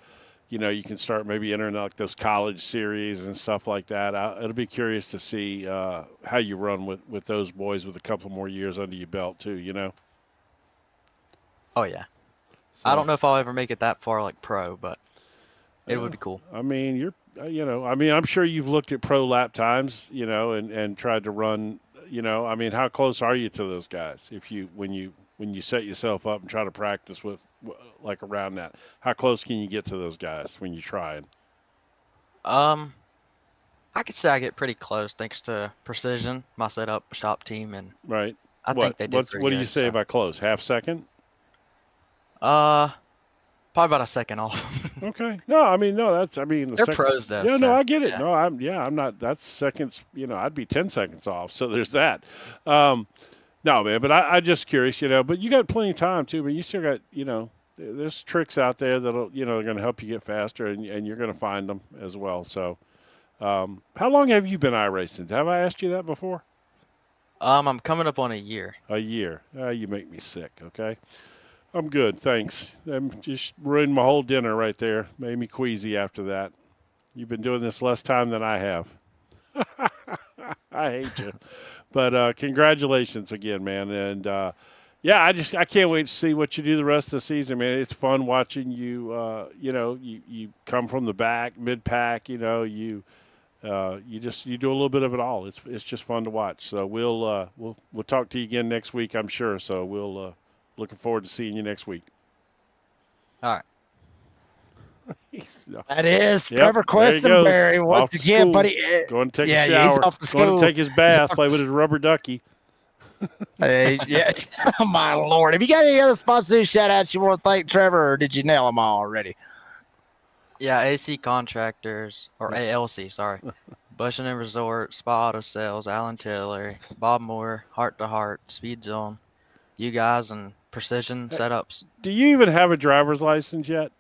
You can start maybe entering like those college series and stuff like that. It'll be curious to see how you run with those boys with a couple more years under your belt too, Oh, yeah. So, I don't know if I'll ever make it that far like pro, but it would be cool. I mean, I'm sure you've looked at pro lap times, and tried to run, I mean, how close are you to those guys when you set yourself up and try to practice with like around that? How close can you get to those guys when you try? I could say I get pretty close thanks to Precision, my setup shop team, and right. I think they did pretty What good, do you say about close? Half second? Probably about a second off. Okay. No, they're pros though. Yeah, so, no, I get it. Yeah. No, I'm not. That's seconds. I'd be 10 seconds off. So there's that. No, man, but I just curious, but you got plenty of time too, but you still got, there's tricks out there that'll, are going to help you get faster and you're going to find them as well. So, how long have you been iRacing? Have I asked you that before? I'm coming up on a year. A year. You make me sick. Okay. I'm good. Thanks. I'm just ruined my whole dinner right there. Made me queasy after that. You've been doing this less time than I have. I hate you. But congratulations again, man. And, I can't wait to see what you do the rest of the season, man. It's fun watching you, you come from the back, mid-pack, you do a little bit of it all. It's just fun to watch. So we'll talk to you again next week, I'm sure. So we'll looking forward to seeing you next week. All right. That is Trevor Questenberry once again, buddy. Going to take a shower. He's off to school. Going to take his bath, play with his rubber ducky. Yeah. Oh, my Lord. Have you got any other sponsor shout outs you want to thank Trevor, or did you nail them all already? Yeah, AC Contractors, or ALC, sorry. Bush and Resort, Spa Auto Sales, Alan Taylor, Bob Moore, Heart to Heart, Speed Zone, you guys, and Precision Setups. Do you even have a driver's license yet?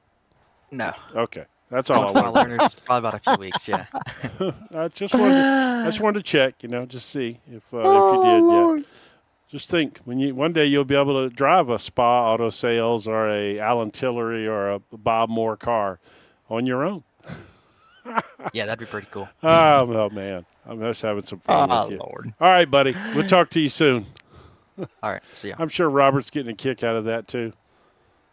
No. Okay. That's all I want to want. learn. Probably about a few weeks, yeah. I just wanted to check, just see if you did yet. Just think, one day you'll be able to drive a Spa Auto Sales or a Alan Tillery or a Bob Moore car on your own. Yeah, that'd be pretty cool. Oh, man. I'm just having some fun with you. Lord. All right, buddy. We'll talk to you soon. All right, see ya. I'm sure Robert's getting a kick out of that, too.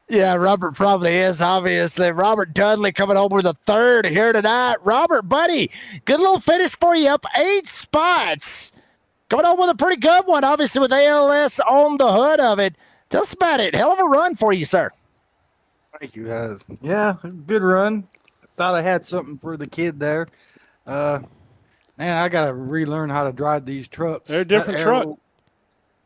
Yeah, Robert probably is, obviously. Robert Dudley coming home with a third here tonight. Robert, buddy, good little finish for you, up 8 spots. Coming home with a pretty good one, obviously, with ALS on the hood of it. Tell us about it. Hell of a run for you, sir. Thank you, guys. Yeah, good run. Thought I had something for the kid there. Man, I got to relearn how to drive these trucks. They're a different truck.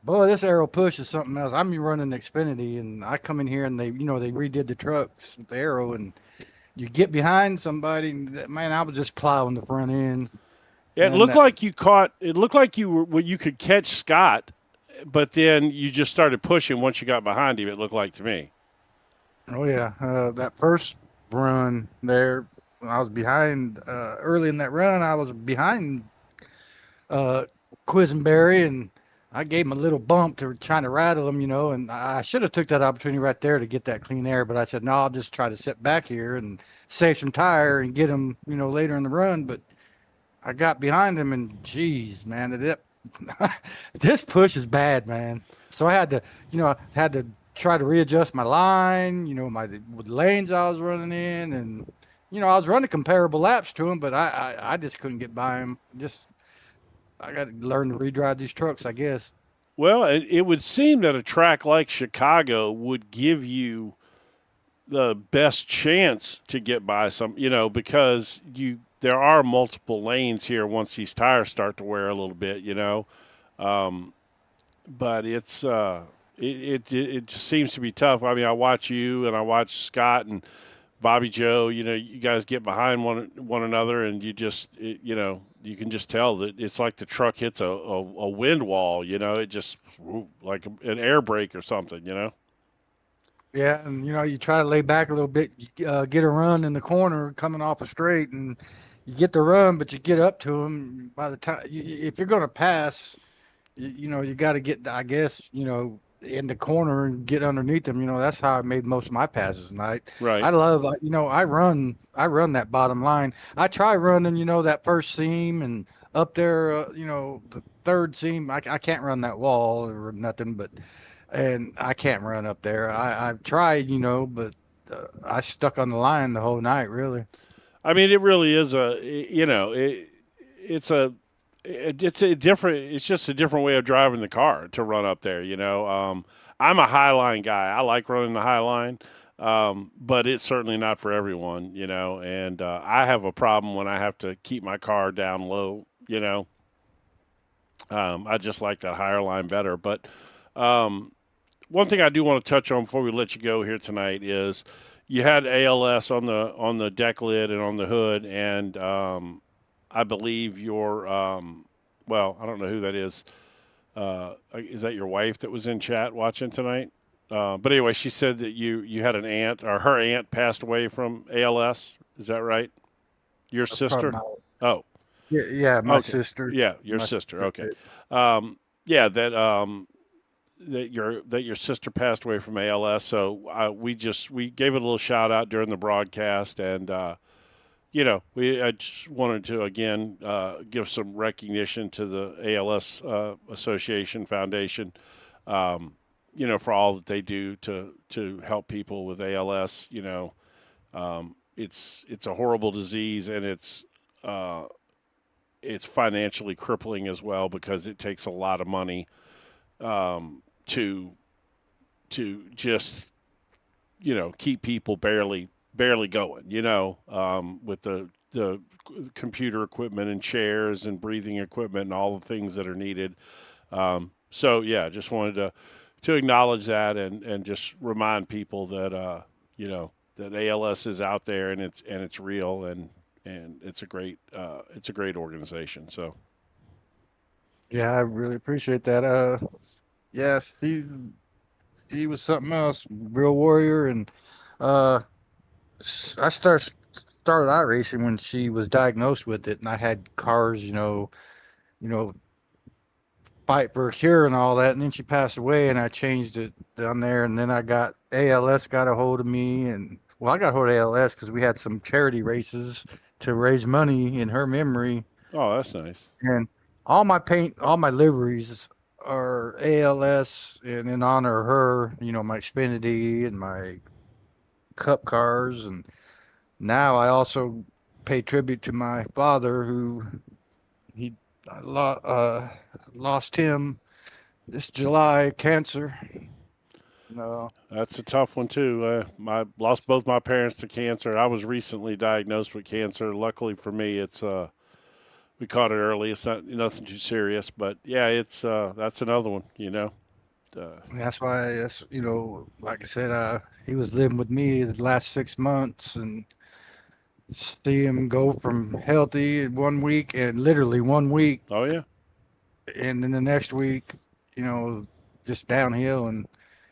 Boy, this arrow push is something else. I'm running Xfinity, and I come in here and they redid the trucks with the arrow, and you get behind somebody, and man, I was just plowing the front end. It And looked like you caught. It looked like you were. Well, you could catch Scott, but then you just started pushing once you got behind him. It looked like to me. oh yeah, that first run there, when I was behind early in that run. I was behind uh, Quisenberry, and I gave him a little bump to trying to rattle him, and I should have took that opportunity right there to get that clean air, but I said, no, I'll just try to sit back here and save some tire and get him, later in the run. But I got behind him, and geez, man, this push is bad, man. So I had to, try to readjust my line, with lanes I was running in, and I was running comparable laps to him, but I just couldn't get by him. I got to learn to redrive these trucks, I guess. Well, it would seem that a track like Chicago would give you the best chance to get by some, because there are multiple lanes here once these tires start to wear a little bit, but it just seems to be tough. I mean, I watch you and I watch Scott and Bobby Joe. You guys get behind one another, and you can just tell that it's like the truck hits a wind wall. It just like an air brake or something. Yeah, and you try to lay back a little bit, get a run in the corner coming off a straight, and you get the run, but you get up to them. By the time, if you're going to pass, you got to get, I guess, in the corner and get underneath them. That's how I made most of my passes tonight. Right. I love, I run that bottom line. I try running, that first seam and up there, the third seam. I can't run that wall or nothing, and I can't run up there. I've tried, but I stuck on the line the whole night, really. I mean, it really is it's just a different way of driving the car to run up there. I'm a high line guy. I like running the high line, but it's certainly not for everyone. And I have a problem when I have to keep my car down low. I just like that higher line better. But one thing I do want to touch on before we let you go here tonight is you had ALS on the deck lid and on the hood, and I believe your well, I don't know who that is. Is that your wife that was in chat watching tonight? But anyway, she said that you had an aunt, or her aunt passed away from ALS. Is that right? Your sister? Oh, yeah, my okay. sister. Yeah, your sister. Okay. Yeah, that your sister passed away from ALS. So we gave it a little shout out during the broadcast, and I just wanted to again give some recognition to the ALS Association Foundation, for all that they do to help people with ALS. It's a horrible disease, and it's financially crippling as well because it takes a lot of money to just keep people barely going, with the computer equipment and chairs and breathing equipment and all the things that are needed. So yeah, just wanted to acknowledge that and just remind people that that ALS is out there and it's real and it's a great organization. So Yeah, I really appreciate that. Yes, he was something else, real warrior, and I started iRacing when she was diagnosed with it, and I had cars, fight for a cure and all that, and then she passed away, and I changed it down there, and then I got ALS got a hold of me, and well, I got a hold of ALS because we had some charity races to raise money in her memory. oh, that's nice. And all my paint, all my liveries are ALS and in honor of her, my Xfinity and my Cup cars. And now I also pay tribute to my father who lost him this July, cancer. No. That's a tough one too. I lost both my parents to cancer. I was recently diagnosed with cancer. Luckily for me, it's we caught it early. It's not nothing too serious, but yeah, it's that's another one. That's why, like I said, he was living with me the last 6 months, and see him go from healthy 1 week and literally 1 week, Oh yeah. and then the next week, just downhill. And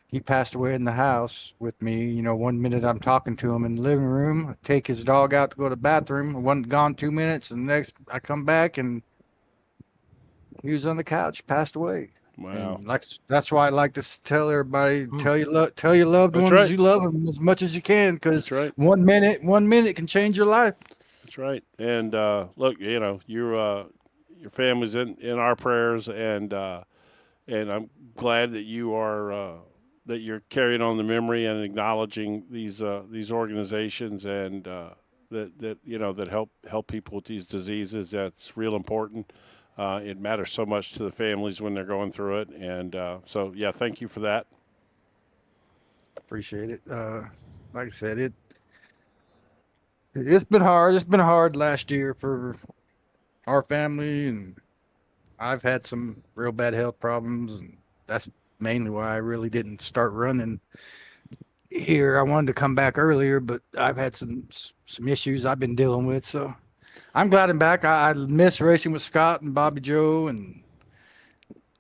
he passed away in the house with me. 1 minute I'm talking to him in the living room, take his dog out to go to the bathroom. Wasn't gone 2 minutes, and the next I come back and he was on the couch, passed away. Wow. And that's why I like to tell everybody, tell your loved That's ones right. you love them as much as you can, because That's right. 1 minute can change your life. That's right. And look, your family's in our prayers, and I'm glad that you are that you're carrying on the memory and acknowledging these organizations, and that help people with these diseases. That's real important. It matters so much to the families when they're going through it, and so yeah, thank you for that. Appreciate it. Like I said, it's been hard. It's been hard last year for our family, and I've had some real bad health problems, and that's mainly why I really didn't start running here. I wanted to come back earlier, but I've had some issues I've been dealing with. So I'm glad I'm back. I miss racing with Scott and Bobby Joe and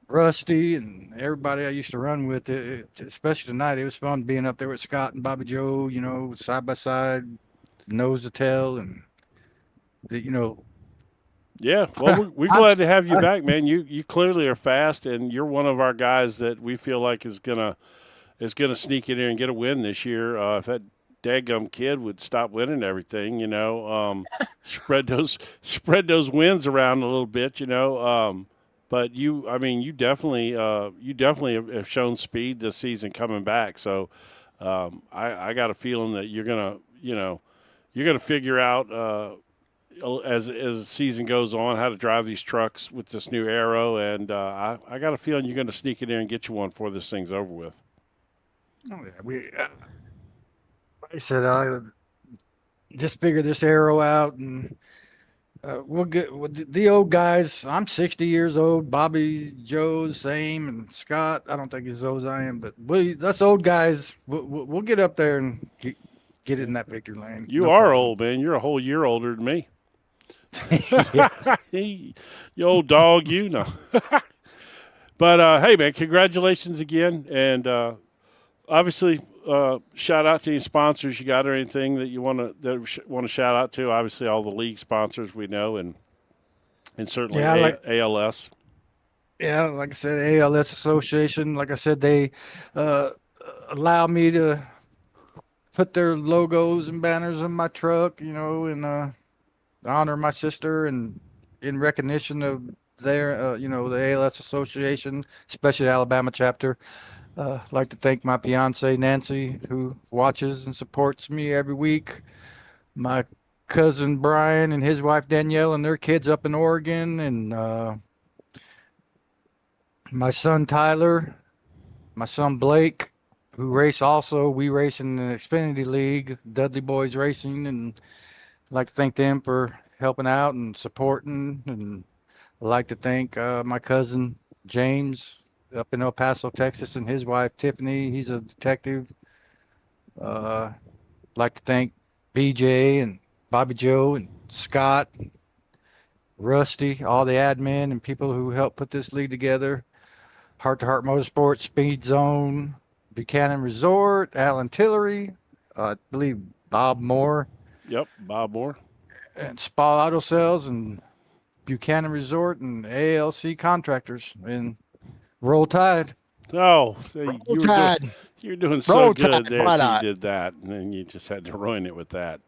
Rusty and everybody I used to run with. Especially tonight, it was fun being up there with Scott and Bobby Joe. Side by side, nose to tail, and Yeah, well, we're glad to have you back, man. You clearly are fast, and you're one of our guys that we feel like is gonna sneak in there and get a win this year. If that daggum kid would stop winning everything, spread those wins around a little bit, But you definitely have shown speed this season coming back. So I got a feeling that you're gonna figure out. As the season goes on, how to drive these trucks with this new aero, and I got a feeling you're going to sneak in there and get you one before this thing's over with. Oh yeah, like I said, I just figure this aero out, and we'll get the old guys. I'm 60 years old. Bobby Joe's same, and Scott, I don't think he's as old as I am, but us old guys, we'll get up there and get in that victory lane. You are old, man. You're a whole year older than me. You old dog, But hey, man, congratulations again, and obviously, shout out to any sponsors you got or anything that you want to shout out to. Obviously, all the league sponsors we know, and certainly ALS. Yeah, like I said, ALS Association. Like I said, they allow me to put their logos and banners on my truck, and honor my sister, and in recognition of their, the ALS Association, especially the Alabama chapter. I'd like to thank my fiance, Nancy, who watches and supports me every week. My cousin, Brian, and his wife, Danielle, and their kids up in Oregon. And my son, Tyler, my son, Blake, who race also. We race in the Xfinity League, Dudley Boys Racing, and I'd like to thank them for helping out and supporting. And I'd like to thank my cousin, James, up in El Paso, Texas, and his wife, Tiffany. He's a detective. I'd like to thank BJ and Bobby Joe and Scott, and Rusty, all the admin and people who helped put this league together. Heart to Heart Motorsports, Speed Zone, Buchanan Resort, Alan Tillery, I believe Bob Moore. Yep, Bob Moore. And Spa Auto Sales and Buchanan Resort and ALC Contractors, and Roll Tide. Oh, you were doing so good there until you did that, and then you just had to ruin it with that.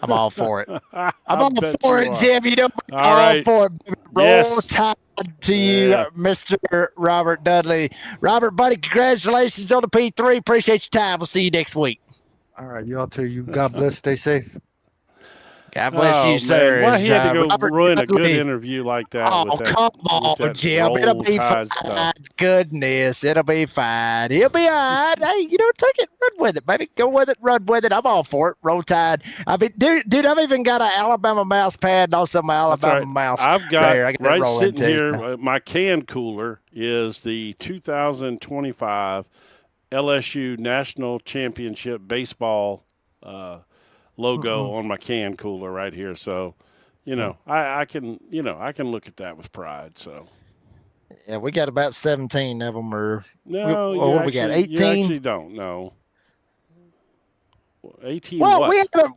I'm all for it. I'm all for it, Jim. All right. For it. Roll Yes. Tide to you, Mr. Robert Dudley. Robert, buddy, congratulations on the P3. Appreciate your time. We'll see you next week. All right, y'all too. You God bless. Stay safe. God bless you, man. sir. Why he had to go Robert ruin a good Dudley. interview like that? Oh, with that, come with on, that Jim. Roll It'll be fine. Tide stuff. Goodness, it'll be fine. He'll be all right. Hey, take it, run with it, baby. Go with it, run with it. I'm all for it. Roll Tide. I mean, dude, I've even got an Alabama mouse pad and also my Alabama mouse. I've got there. right sitting here. My can cooler is the 2025 LSU National Championship baseball logo on my can cooler right here. So, I can look at that with pride. So, yeah, we got about 17 of them. Or no, what we got? 18. You actually don't know. 18. Well, what? we haven't.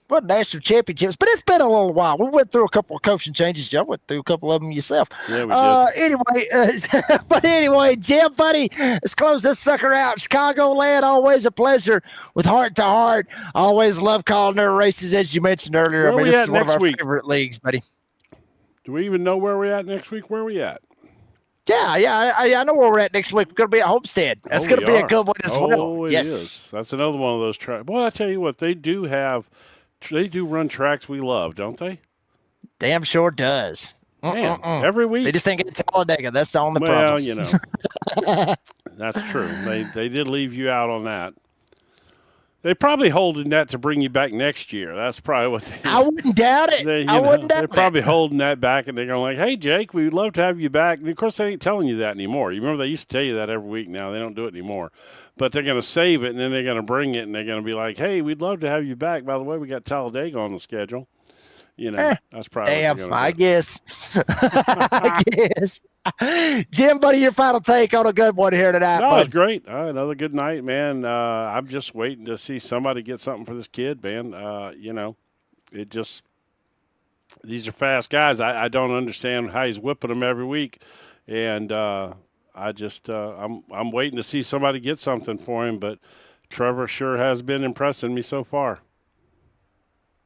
What national championships, but it's been a little while. We went through a couple of coaching changes. Y'all went through a couple of them yourself. Yeah, we did. Anyway, Jim, buddy, let's close this sucker out. Chicagoland, always a pleasure with Heart to Heart. Always love calling their races, as you mentioned earlier. Where this is one of our week? favorite leagues, buddy. Do we even know where we're at next week? Where are we at? Yeah, I know where we're at next week. We're going to be at Homestead. That's going to be a good one as well. Oh, it is. That's another one of those tracks. Boy, I tell you what, they do run tracks we love, don't they? Damn sure does. Man, every week. They just think it's Talladega. That's the only problem. Well, that's true. They did leave you out on that. They probably holding that to bring you back next year. That's probably what they. I wouldn't doubt it. They're probably holding that back, and they're going like, "Hey, Jake, we'd love to have you back." And of course, they ain't telling you that anymore. You remember they used to tell you that every week. Now they don't do it anymore. But they're going to save it, and then they're going to bring it, and they're going to be like, "Hey, we'd love to have you back. By the way, we got Talladega on the schedule." That's probably. Damn, I guess. I guess. Jim, buddy, your final take on a good one here tonight. No, it's great. Another good night, man. I'm just waiting to see somebody get something for this kid, man. These are fast guys. I don't understand how he's whipping them every week, and I'm waiting to see somebody get something for him. But Trevor sure has been impressing me so far.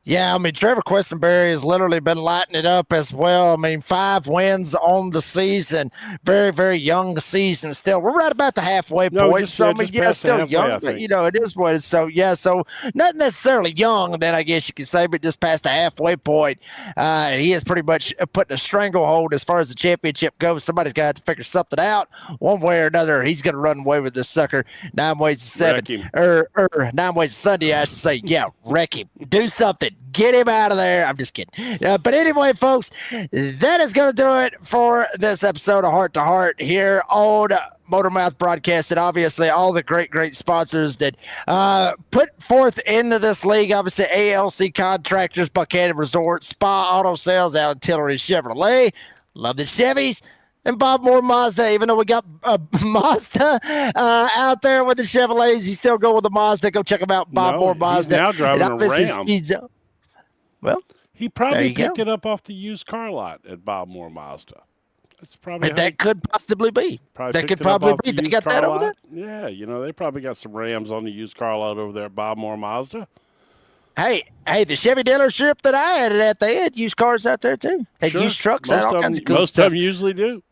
Yeah, I mean, Trevor Questenberry has literally been lighting it up as well. I mean, 5 wins on the season. Very, very young season still. We're right about the halfway point. Still young, but, it is what it is. So, so not necessarily young, then I guess you could say, but just past the halfway point. And he is pretty much putting a stranglehold as far as the championship goes. Somebody's got to figure something out one way or another. He's going to run away with this sucker 9 ways to 7. Or 9 ways to Sunday, I should say. Yeah, wreck him. Do something. Get him out of there. I'm just kidding. But anyway, folks, that is going to do it for this episode of Heart to Heart here on Motormouth Broadcast. And obviously all the great, great sponsors that put forth into this league. Obviously ALC Contractors, Buchanan Resort, Spa Auto Sales out of Tillery Chevrolet. Love the Chevys. And Bob Moore Mazda, even though we got Mazda out there with the Chevrolets, he's still going with the Mazda. Go check him out, Bob Moore Mazda. He's now driving a Ram. Well, he probably picked it up off the used car lot at Bob Moore Mazda. That's probably that could possibly be. That could probably be. They got that over there? Yeah, they probably got some Rams on the used car lot over there at Bob Moore Mazda. Hey, the Chevy dealership that I had it at, they had used cars out there too. Had used trucks, had all kinds of cool stuff. Most of them usually do.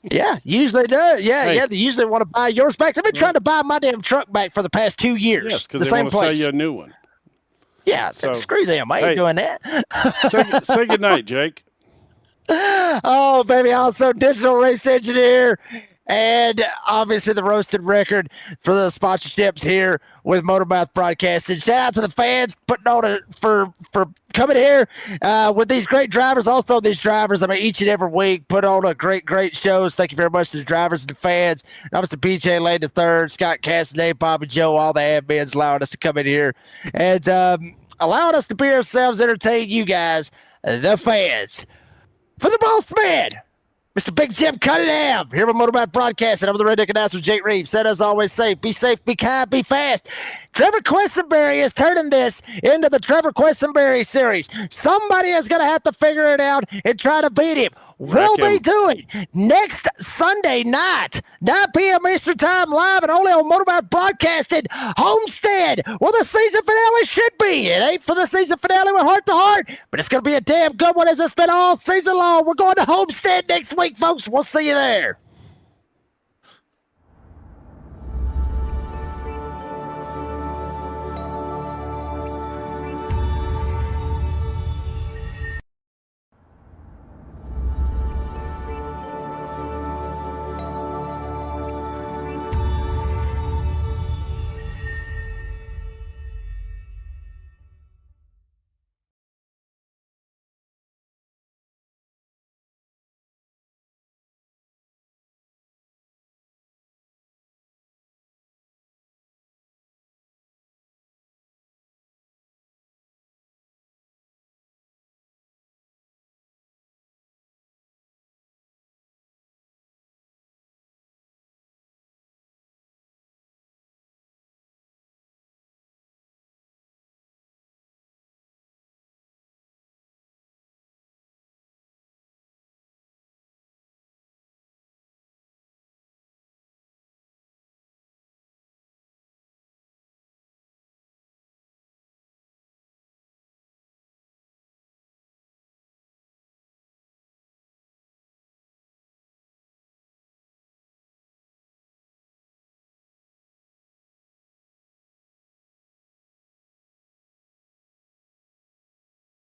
Yeah, usually does. Yeah, they usually want to buy yours back. They've been trying to buy my damn truck back for the past 2 years. Yes, because they want to sell you a new one. Yeah, so, screw them. I ain't doing that. Say good night, Jake. Oh, baby. Also, Digital Race Engineer and obviously the Roasted Record for the sponsorships here with Motormouth Broadcasting. Shout out to the fans putting on for coming here with these great drivers. Also, these drivers, each and every week put on a great, great shows. Thank you very much to the drivers and the fans. And obviously, PJ Lane III, Scott Cassidy, Bobby Joe, all the admins allowing us to come in here and allowing us to be ourselves, entertain you guys, the fans. For the boss man, Mr. Big Jim Cunningham, here with Motormouth Broadcasting. I'm the Redneck Announcer, Jake Reeves. Said as always, safe, be kind, be fast. Trevor Questenberry is turning this into the Trevor Questenberry series. Somebody is going to have to figure it out and try to beat him. Will they do it next Sunday night, 9 p.m. Eastern Time, live and only on Motormouth Broadcasting, Homestead? Well, the season finale should be. It ain't for the season finale with Heart to Heart, but it's going to be a damn good one as it's been all season long. We're going to Homestead next week, folks. We'll see you there.